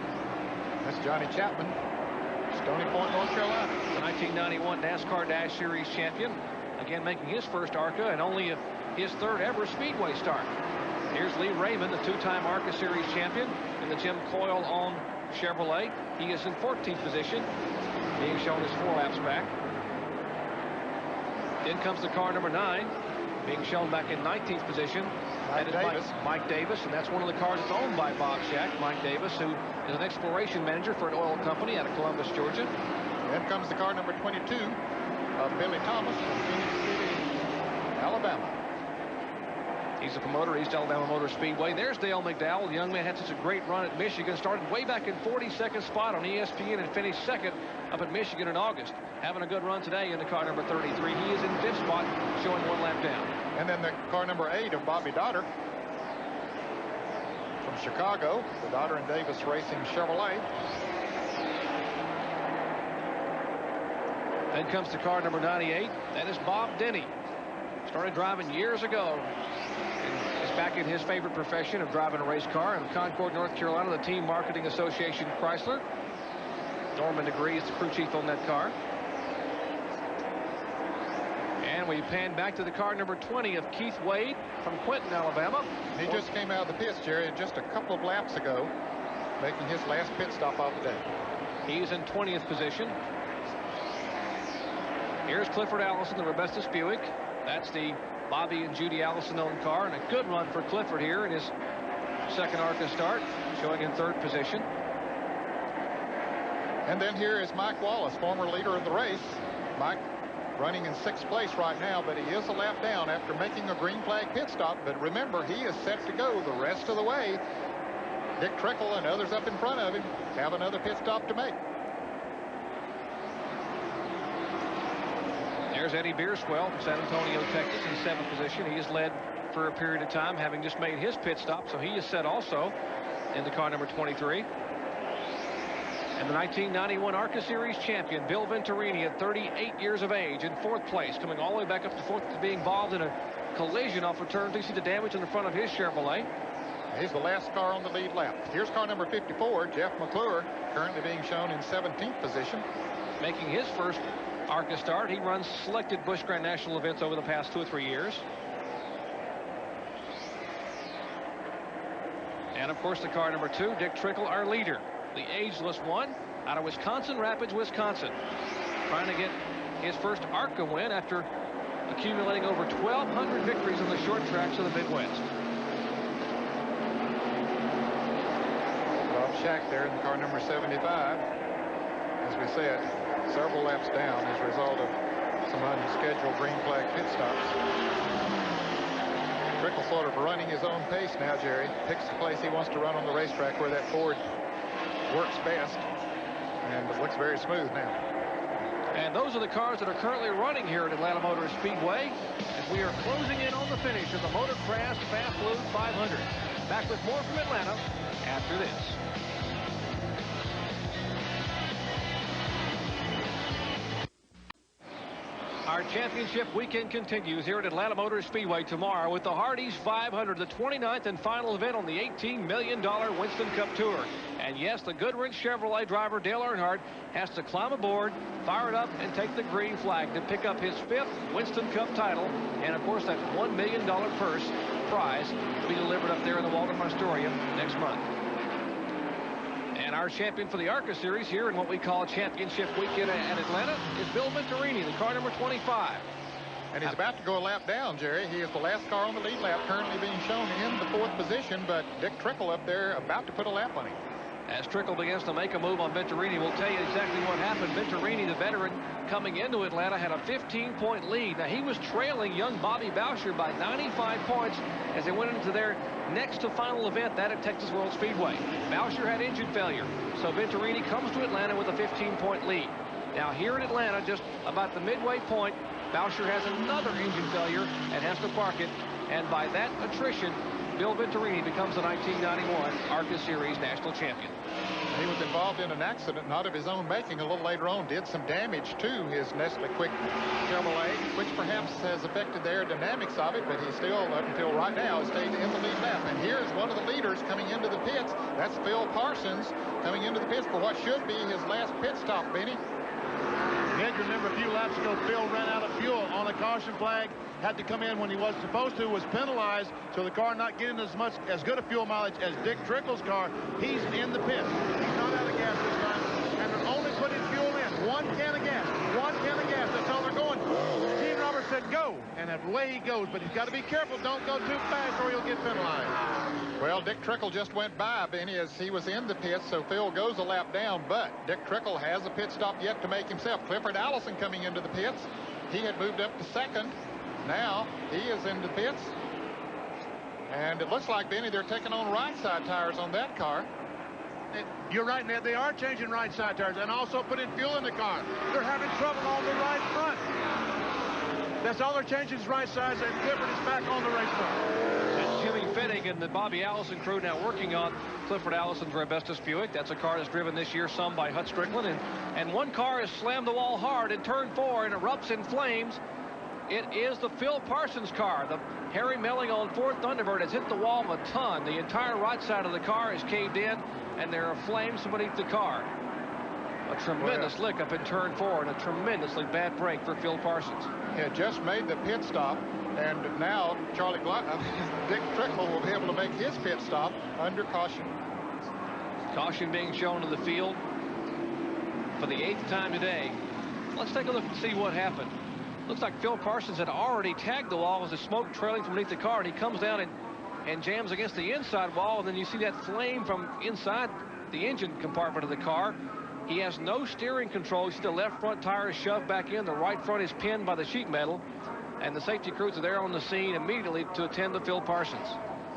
That's Johnny Chapman, Stony Point, North Carolina. The 1991 NASCAR Dash Series champion. Again, making his first ARCA and only his third ever Speedway start. Here's Lee Raymond, the 2-time ARCA Series champion in the Jim Coyle-owned Chevrolet. He is in 14th position, being shown as 4 laps back. Then comes the car number 9, being shown back in 19th position. That is Mike Davis, and that's one of the cars that's owned by Bob Schacht. Mike Davis, who is an exploration manager for an oil company out of Columbus, Georgia. Then comes the car number 22 of Billy Thomas from Phoenix City, Alabama. He's a promoter, East Alabama Motor Speedway. There's Dale McDowell. The young man had such a great run at Michigan. Started way back in 42nd spot on ESPN and finished second up at Michigan in August. Having a good run today in the car number 33. He is in 5th spot, showing 1 lap down. And then the car number 8 of Bobby Dotter from Chicago, the Dotter and Davis Racing Chevrolet. Then comes the car number 98. That is Bob Denny. Started driving years ago. And is back in his favorite profession of driving a race car in Concord, North Carolina, the Team Marketing Association Chrysler. Norman Degree is the crew chief on that car. And we pan back to the car number 20 of Keith Wade from Quinton, Alabama. He just came out of the pits, Jerry, just a couple of laps ago, making his last pit stop of the day. He's in 20th position. Here's Clifford Allison, the Robestus Buick. That's the Bobby and Judy Allison owned car, and a good run for Clifford here in his second ARCA start, showing in 3rd position. And then here is Mike Wallace, former leader of the race. Mike running in 6th place right now, but he is a lap down after making a green flag pit stop. But remember, he is set to go the rest of the way. Dick Trickle and others up in front of him have another pit stop to make. There's Eddie Bierswell from San Antonio, Texas, in 7th position. He has led for a period of time, having just made his pit stop, so he is set also in the car number 23. And the 1991 ARCA Series champion, Bill Venturini, at 38 years of age, in 4th place, coming all the way back up to 4th to be involved in a collision off of turn 2. See the damage in the front of his Chevrolet. He's the last car on the lead lap. Here's car number 54, Jeff McClure, currently being shown in 17th position. Making his first ARCA start. He runs selected Busch Grand National events over the past 2 or 3 years. And of course the car number 2, Dick Trickle, our leader, the ageless one out of Wisconsin Rapids, Wisconsin, trying to get his first ARCA win after accumulating over 1,200 victories on the short tracks of the Midwest. Bob Shack there in the car number 75. As we said, several laps down as a result of some unscheduled green flag pit stops. Trickle sort of running his own pace now, Jerry. Picks the place he wants to run on the racetrack where that Ford works best. And it looks very smooth now. And those are the cars that are currently running here at Atlanta Motor Speedway as we are closing in on the finish of the Motorcraft Fast Lube 500. Back with more from Atlanta after this. Our championship weekend continues here at Atlanta Motor Speedway tomorrow with the Hardee's 500, the 29th and final event on the $18 million Winston Cup Tour. And yes, the Goodwrench Chevrolet driver Dale Earnhardt has to climb aboard, fire it up, and take the green flag to pick up his 5th Winston Cup title. And of course, that $1 million purse prize to be delivered up there in the Walden Astoria next month. And our champion for the ARCA series here in what we call championship weekend at Atlanta is Bill Venturini, the car number 25. And he's about to go a lap down, Jerry. He is the last car on the lead lap, currently being shown in the 4th position, but Dick Trickle up there about to put a lap on him. As Trickle begins to make a move on Venturini, we'll tell you exactly what happened. Venturini, the veteran, coming into Atlanta, had a 15-point lead. Now, he was trailing young Bobby Boucher by 95 points as they went into their next to final event, that at Texas World Speedway. Boucher had engine failure, so Venturini comes to Atlanta with a 15-point lead. Now, here in Atlanta, just about the midway point, Boucher has another engine failure and has to park it. And by that attrition, Bill Venturini becomes the 1991 ARCA Series national champion. He was involved in an accident, not of his own making, a little later on, did some damage to his Nestle Quick Chevrolet, which perhaps has affected the aerodynamics of it, but he still, up until right now, has stayed in the lead lap. And here's one of the leaders coming into the pits. That's Phil Parsons coming into the pits for what should be his last pit stop, Benny. Ed, remember a few laps ago, Phil ran out of fuel on a caution flag, had to come in when he wasn't supposed to, was penalized, so the car not getting as good a fuel mileage as Dick Trickle's car. He's in the pit. He's not out of gas this time, and they're only putting fuel in. One can of gas. That's all they're going. Gene Roberts said go, and away he goes, but he's got to be careful. Don't go too fast or he'll get penalized. Well, Dick Trickle just went by, Benny, as he was in the pits, so Phil goes a lap down, but Dick Trickle has a pit stop yet to make himself. Clifford Allison coming into the pits. He had moved up to second. Now he is in the pits. And it looks like, Benny, they're taking on right side tires on that car. You're right, Ned. They are changing right side tires and also putting fuel in the car. They're having trouble on the right front. That's all they're changing is right sides, and Clifford is back on the racetrack. And Jimmy Fettig and the Bobby Allison crew now working on Clifford Allison's Robustus Buick. That's a car that's driven this year some by Hut Strickland. And one car has slammed the wall hard in turn 4 and erupts in flames. It is the Phil Parsons car. The Harry Melling on Ford Thunderbird has hit the wall a ton. The entire right side of the car is caved in, and there are flames beneath the car. A tremendous lick up in turn 4 and a tremendously bad break for Phil Parsons. He had just made the pit stop, and now Dick Trickle will be able to make his pit stop under caution. Caution being shown to the field for the 8th time today. Let's take a look and see what happened. Looks like Phil Parsons had already tagged the wall with the smoke trailing from beneath the car, and he comes down and jams against the inside wall, and then you see that flame from inside the engine compartment of the car. He has no steering control. You see the left front tire is shoved back in. The right front is pinned by the sheet metal. And the safety crews are there on the scene immediately to attend to Phil Parsons.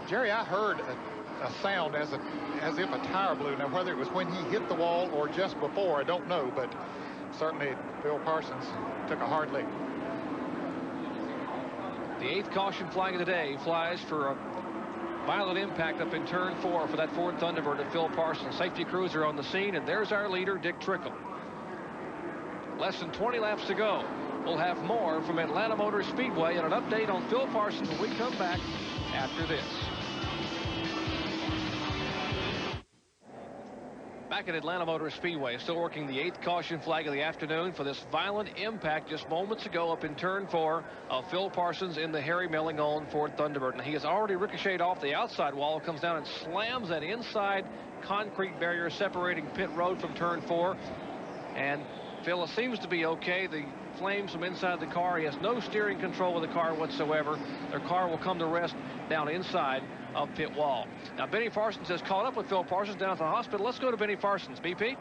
Jerry, I heard a sound as if a tire blew. Now, whether it was when he hit the wall or just before, I don't know. But certainly Phil Parsons took a hard lick. The 8th caution flag of the day flies for a violent impact up in turn 4 for that Ford Thunderbird of Phil Parsons. Safety crews are on the scene, and there's our leader, Dick Trickle. Less than 20 laps to go. We'll have more from Atlanta Motor Speedway and an update on Phil Parsons when we come back after this. Back at Atlanta Motor Speedway, still working the 8th caution flag of the afternoon for this violent impact just moments ago up in turn 4 of Phil Parsons in the Harry Milling-owned Ford Thunderbird. And he has already ricocheted off the outside wall, comes down and slams that inside concrete barrier separating pit road from turn 4. And Phil seems to be okay. The flames from inside the car. He has no steering control of the car whatsoever. Their car will come to rest down inside of pit wall. Now, Benny Parsons has caught up with Phil Parsons down at the hospital. Let's go to Benny Parsons. BP?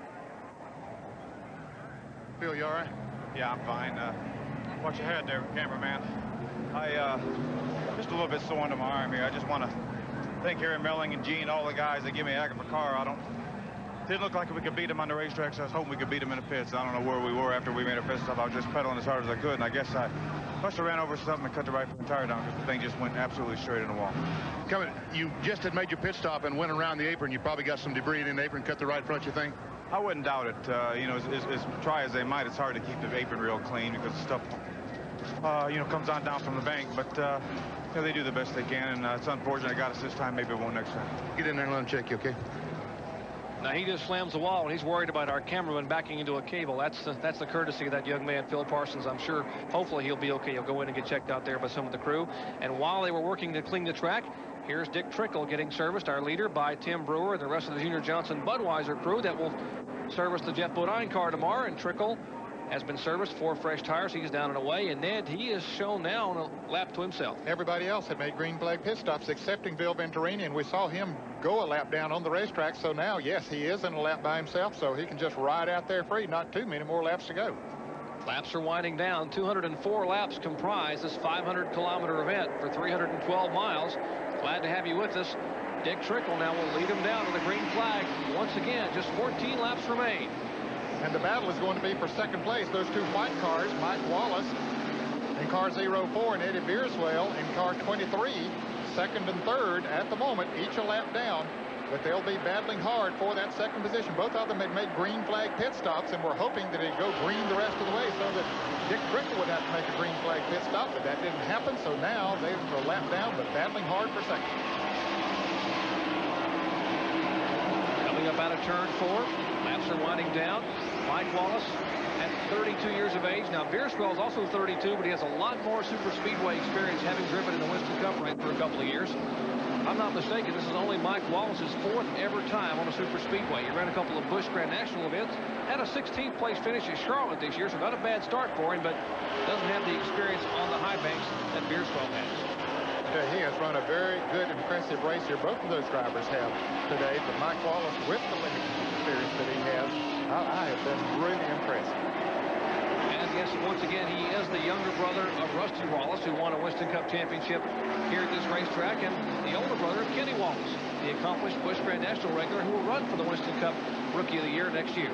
Phil, you all right? Yeah, I'm fine. Watch your head there, cameraman. I just a little bit sore under my arm here. I just want to thank Harry Milling and Gene, all the guys that give me a heck of a car. Didn't look like we could beat him on the racetrack, so I was hoping we could beat him in the pits. I don't know where we were after we made our pit stop. I was just pedaling as hard as I could, and I guess I must have ran over something and cut the right front tire down because the thing just went absolutely straight in the wall. You just had made your pit stop and went around the apron. You probably got some debris in the apron, cut the right front, you think? I wouldn't doubt it. You know, as try as they might, it's hard to keep the apron real clean because the stuff, you know, comes on down from the bank. But you know, they do the best they can, and it's unfortunate I got us this time. Maybe it won't next time. Get in there and let them check you, okay? Now, he just slams the wall, and he's worried about our cameraman backing into a cable. That's the courtesy of that young man, Phil Parsons. I'm sure, hopefully, he'll be okay. He'll go in and get checked out there by some of the crew. And while they were working to clean the track, here's Dick Trickle getting serviced, our leader, by Tim Brewer and the rest of the Junior Johnson Budweiser crew that will service the Jeff Bodine car tomorrow. And Trickle has been serviced for fresh tires. He's down and away. And Ned, he is shown now on a lap to himself. Everybody else had made green flag pit stops excepting Bill Venturini, and we saw him go a lap down on the racetrack. So now, yes, he is in a lap by himself, so he can just ride out there free. Not too many more laps to go. Laps are winding down. 204 laps comprise this 500-kilometer event for 312 miles. Glad to have you with us. Dick Trickle now will lead him down to the green flag. Once again, just 14 laps remain. And the battle is going to be for second place. Those two white cars, Mike Wallace in car 04 and Eddie Beerswell in car 23, second and third at the moment, each a lap down. But they'll be battling hard for that second position. Both of them had made green flag pit stops, and we're hoping that it'd go green the rest of the way so that Dick Trickle would have to make a green flag pit stop, but that didn't happen. So now they're a lap down, but battling hard for second. Coming up out of turn 4, laps are winding down. Mike Wallace at 32 years of age. Now, Beerswell is also 32, but he has a lot more super speedway experience, having driven in the Winston Cup race for a couple of years. If I'm not mistaken, this is only Mike Wallace's 4th ever time on a super speedway. He ran a couple of Busch Grand National events, had a 16th place finish at Charlotte this year, so not a bad start for him, but doesn't have the experience on the high banks that Beerswell has. He has run a very good, impressive race here. Both of those drivers have today, but Mike Wallace, with the limited experience that he has, I have been really impressed. And yes, once again, he is the younger brother of Rusty Wallace, who won a Winston Cup championship here at this racetrack, and the older brother of Kenny Wallace, the accomplished Busch Grand National regular who will run for the Winston Cup Rookie of the Year next year.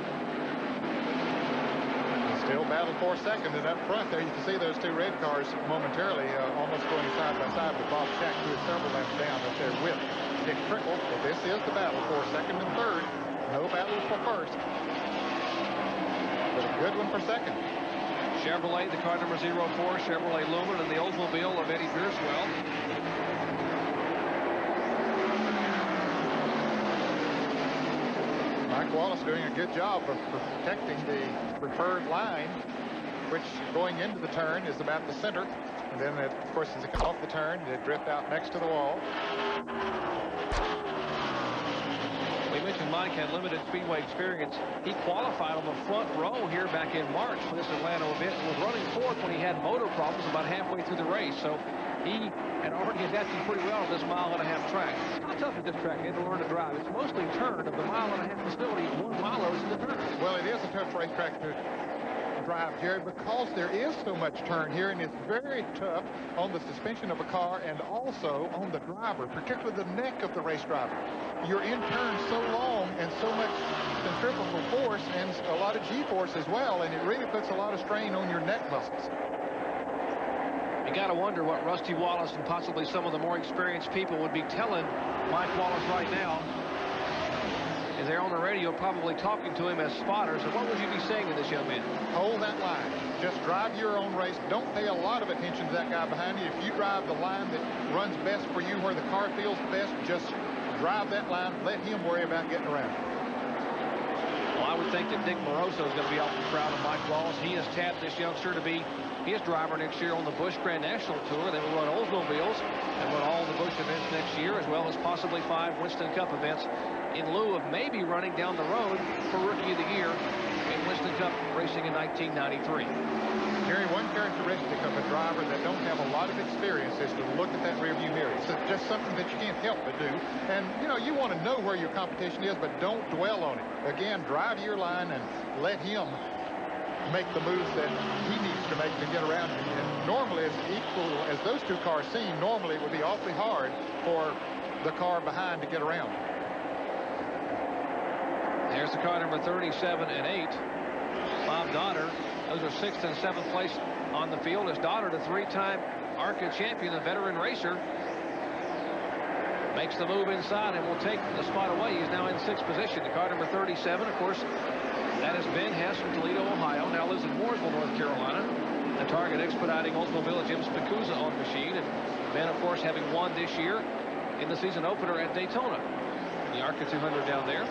Still battle for second, and up front there you can see those two red cars momentarily almost going side by side with Bob Shack, who is several laps down up there with Dick Trickle. But this is the battle for second and third. No battle for first, but a good one for second. Chevrolet, the car number 04, Chevrolet Lumen, and the Oldsmobile of Eddie Beerswell. Mike Wallace doing a good job of protecting the preferred line, which going into the turn is about the center. And then, of course, as it comes off the turn, they drift out next to the wall. We mentioned Mike had limited speedway experience. He qualified on the front row here back in March for this Atlanta event and was running fourth when he had motor problems about halfway through the race. So he had already adapted pretty well on this mile-and-a-half track. How tough is this track? He had to learn to drive. It's mostly turn of the mile-and-a-half facility. 1 mile is in the turn. Well, it is a tough racetrack to drive, Jerry, because there is so much turn here, and it's very tough on the suspension of a car and also on the driver, particularly the neck of the race driver. You're in turn so long and so much centrifugal force and a lot of G-force as well, and it really puts a lot of strain on your neck muscles. You got to wonder what Rusty Wallace and possibly some of the more experienced people would be telling Mike Wallace right now. As they're on the radio, probably talking to him as spotters. And what would you be saying to this young man? Hold that line. just drive your own race. Don't pay a lot of attention to that guy behind you. If you drive the line that runs best for you, where the car feels best, just drive that line. Let him worry about getting around. Well, I would think that Dick Moroso is going to be awfully proud of Mike Wallace. He has tapped this youngster to be his driver next year on the Busch Grand National Tour. They will run Oldsmobiles and run all the Busch events next year, as well as possibly 5 Winston Cup events, in lieu of maybe running down the road for Rookie of the Year in Winston Cup racing in 1993. Jerry, one characteristic of a driver that don't have a lot of experience is to look at that rearview mirror. It's just something that you can't help but do. And, you know, you want to know where your competition is, but don't dwell on it. Again, drive your line and let him make the moves that he needs to make to get around you. And normally, as equal as those two cars seem, normally it would be awfully hard for the car behind to get around. There's the car number 37 and 8. Bob Donner. Those are 6th and 7th place on the field. His daughter, the 3-time ARCA champion, the veteran racer, makes the move inside and will take the spot away. He's now in 6th position. The car number 37, of course, that is Ben Hess from Toledo, Ohio. Now lives in Mooresville, North Carolina. The Target Expediting Oldsmobile Jim Spicuzza on machine. And Ben, of course, having won this year in the season opener at Daytona. The ARCA 200 down there.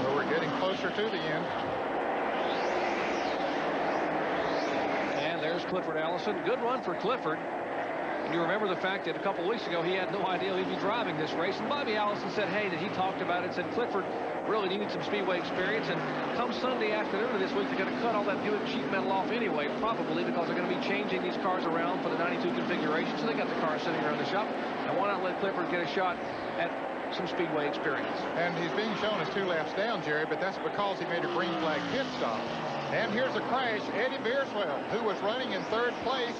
So we're getting closer to the end. And there's Clifford Allison. Good run for Clifford. And you remember the fact that a couple weeks ago he had no idea he'd be driving this race. And Bobby Allison said, hey, that he talked about it, said Clifford really needed some Speedway experience. And come Sunday afternoon of this week, they're going to cut all that good sheet metal off anyway, probably because they're going to be changing these cars around for the 92 configuration. So they got the car sitting around the shop. And why not let Clifford get a shot at some Speedway experience? And he's being shown as 2 laps down, Jerry, but that's because he made a green flag pit stop. And here's a crash. Eddie Beerswell, who was running in 3rd place,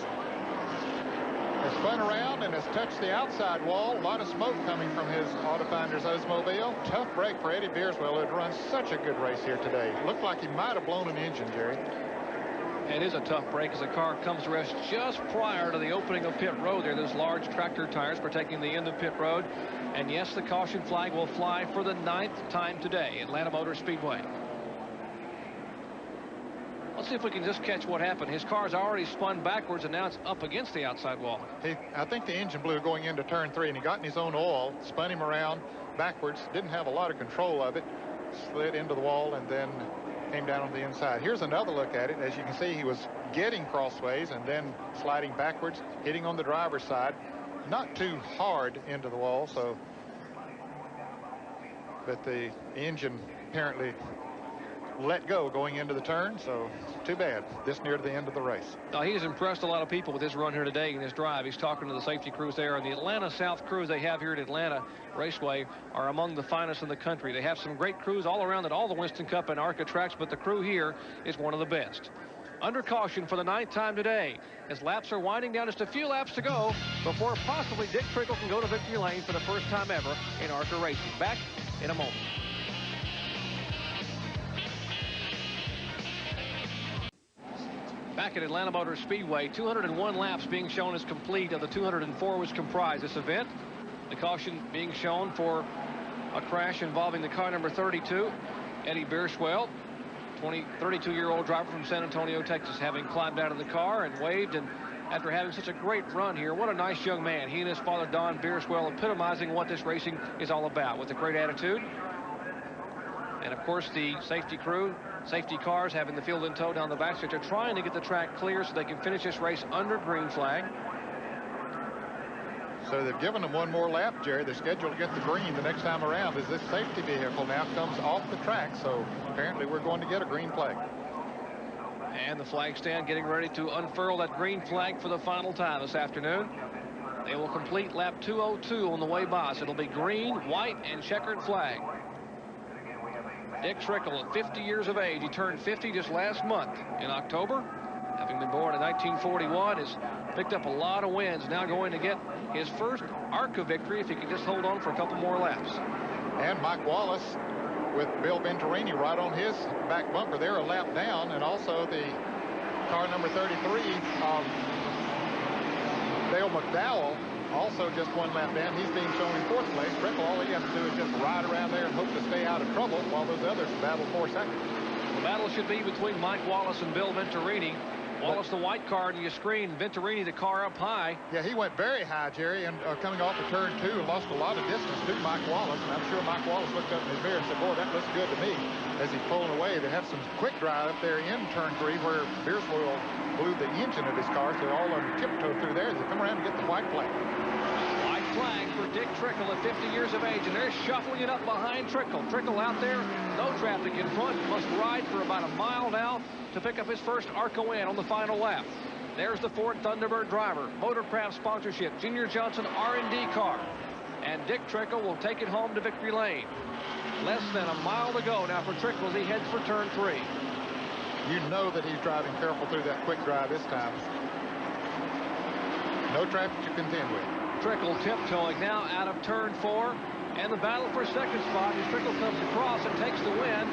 has spun around and has touched the outside wall. A lot of smoke coming from his Autofinders Oldsmobile. Tough break for Eddie Beerswell, who had run such a good race here today. Looked like he might have blown an engine, Jerry. It is a tough break as the car comes to rest just prior to the opening of pit road there. Those large tractor tires protecting the end of pit road. And yes, the caution flag will fly for the 9th time today, Atlanta Motor Speedway. Let's see if we can just catch what happened. His car's already spun backwards, and now it's up against the outside wall. I think the engine blew going into turn 3, and he got in his own oil, spun him around backwards, didn't have a lot of control of it, slid into the wall, and then came down on the inside. Here's another look at it. As you can see, he was getting crossways and then sliding backwards, hitting on the driver's side. Not too hard into the wall, so, but the engine apparently let go going into the turn, so too bad this near to the end of the race. Now, he has impressed a lot of people with his run here today in his drive. He's talking to the safety crews there, and the Atlanta South crews they have here at Atlanta Raceway are among the finest in the country. They have some great crews all around at all the Winston Cup and ARCA tracks, but the crew here is one of the best. Under caution for the 9th time today, as laps are winding down, just a few laps to go before possibly Dick Trickle can go to victory lane for the first time ever in ARCA racing. Back in a moment. Back at Atlanta Motor Speedway, 201 laps being shown as complete of the 204 which comprise this event. The caution being shown for a crash involving the car number 32, Eddie Beerswell, 32-year-old driver from San Antonio, Texas, having climbed out of the car and waved, and after having such a great run here, what a nice young man. He and his father, Don Beerswell, epitomizing what this racing is all about, with a great attitude. And of course, the safety crew, safety cars having the field in tow down the backstretch are trying to get the track clear so they can finish this race under green flag. So they've given them one more lap, Jerry. They're scheduled to get the green the next time around as this safety vehicle now comes off the track. So apparently we're going to get a green flag. And the flag stand getting ready to unfurl that green flag for the final time this afternoon. They will complete lap 202 on the way by. So it'll be green, white, and checkered flag. Dick Trickle at 50 years of age. He turned 50 just last month in October. Having been born in 1941, has picked up a lot of wins. Now going to get his first ARCA victory if he can just hold on for a couple more laps. And Mike Wallace with Bill Venturini right on his back bumper there, a lap down. And also the car number 33 of Dale McDowell, also just one lap down. He's being shown in 4th place. Trickle, all he has to do is just ride around there and hope to stay out of trouble while those others battle for second. The battle should be between Mike Wallace and Bill Venturini. Wallace, the white car in your screen. Venturini, the car up high. Yeah, he went very high, Jerry, and coming off of turn 2 and lost a lot of distance to Mike Wallace. And I'm sure Mike Wallace looked up in his mirror and said, boy, that looks good to me. As he's pulling away, they have some quick drive up there in turn 3 where Beerswell blew the engine of his car. So they're all on tiptoe through there. They come around and get the white flag. White flag for Dick Trickle at 50 years of age, and they're shuffling it up behind Trickle. Trickle out there, no traffic in front, must ride for about a mile now to pick up his first ARCA win on the final lap. There's the Ford Thunderbird driver, Motorcraft sponsorship, Junior Johnson R&D car. And Dick Trickle will take it home to victory lane. Less than a mile to go now for Trickle as he heads for turn 3. You know that he's driving careful through that quick drive this time. No traffic to contend with. Trickle tiptoeing now out of turn 4. And the battle for second spot as Trickle comes across and takes the win.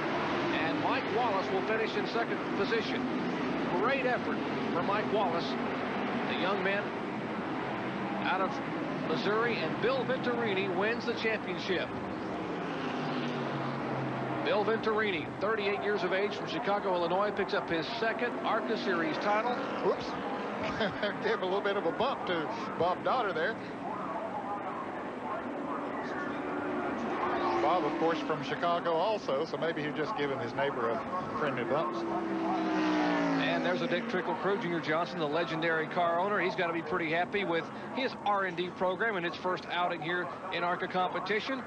And Mike Wallace will finish in second position. Great effort for Mike Wallace, the young man out of Missouri, and Bill Venturini wins the championship. Bill Venturini, 38 years of age, from Chicago, Illinois, picks up his second ARCA Series title. Whoops. Gave a little bit of a bump to Bob Dotter there. Bob, of course, from Chicago also, so maybe he's just giving his neighbor a friendly bumps. And there's a Dick Trickle crew. Junior Johnson, the legendary car owner. He's got to be pretty happy with his R&D program and its first outing here in ARCA competition.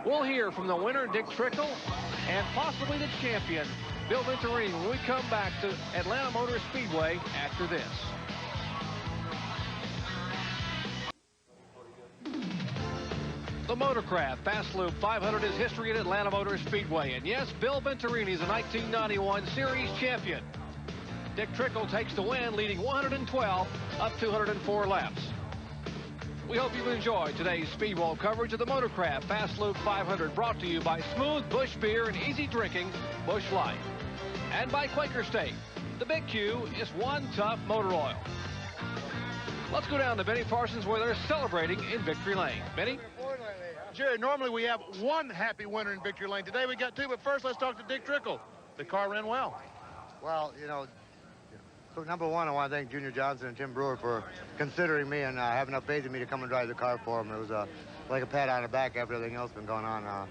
We'll hear from the winner, Dick Trickle, and possibly the champion, Bill Venturini, when we come back to Atlanta Motor Speedway after this. The Motorcraft Fast Lube 500 is history at Atlanta Motor Speedway. And yes, Bill Venturini is a 1991 Series champion. Dick Trickle takes the win, leading 112 up 204 laps. We hope you've enjoyed today's Speedwall coverage of the Motorcraft Fast Lube 500, brought to you by Smooth Bush Beer and easy drinking Bush Light. And by Quaker State. The big Q is One Tough Motor Oil. Let's go down to Benny Parsons where they're celebrating in Victory Lane. Benny? Jerry, normally we have one happy winner in Victory Lane. Today we got two, but first let's talk to Dick Trickle. The car ran well. Well, you know, so number one, I want to thank Junior Johnson and Tim Brewer for considering me and having enough faith in me to come and drive the car for them. It was like a pat on the back after everything else been going on.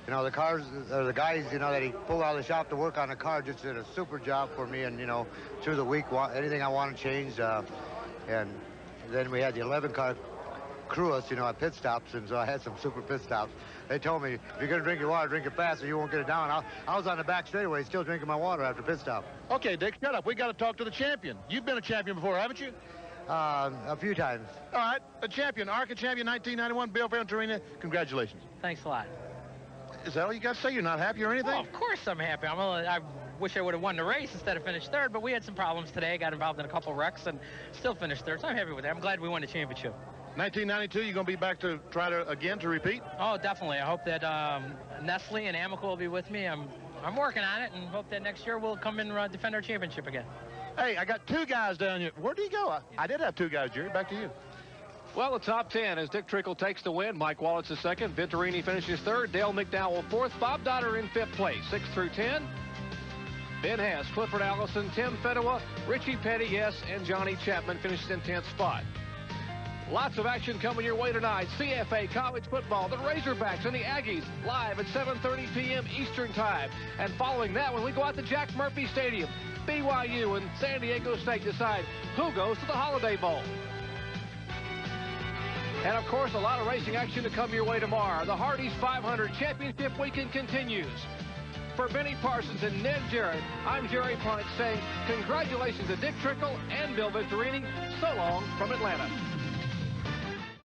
You know, the guys, you know, that he pulled out of the shop to work on the car just did a super job for me. And, you know, through the week, anything I want to change. And then we had the 11 car crew us, you know, at pit stops, and so I had some super pit stops. They told me, if you're going to drink your water, drink it fast or you won't get it down. I was on the back straightaway still drinking my water after pit stop. Okay, Dick, shut up. We got to talk to the champion. You've been a champion before, haven't you? A few times. All right, a champion, ARCA champion 1991, Bill Venturini. Congratulations. Thanks a lot. Is that all you got to say? You're not happy or anything? Well, of course I'm happy. I wish I would have won the race instead of finished third, but we had some problems today. Got involved in a couple wrecks and still finished third, so I'm happy with that. I'm glad we won the championship. 1992, you're going to be back to try to, again, to repeat? Oh, definitely. I hope that Nestle and Amico will be with me. I'm working on it and hope that next year we'll come and defend our championship again. Hey, I got two guys down here. Where did he go? I did have two guys, Jerry. Back to you. Well, the top 10 as Dick Trickle takes the win. Mike Wallace is second. Venturini finishes third. Dale McDowell fourth. Bob Dotter in fifth place. 6 through 10. Ben Hess, Clifford Allison, Tim Fedewa, Richie Petty, yes, and Johnny Chapman finishes in 10th spot. Lots of action coming your way tonight. CFA college football, the Razorbacks and the Aggies live at 7:30 p.m. Eastern Time. And following that, when we go out to Jack Murphy Stadium, BYU and San Diego State decide who goes to the Holiday Bowl. And, of course, a lot of racing action to come your way tomorrow. The Hardee's 500 Championship Weekend continues. For Benny Parsons and Ned Jarrett, I'm Jerry Punt saying congratulations to Dick Trickle and Bill Venturini. So long from Atlanta.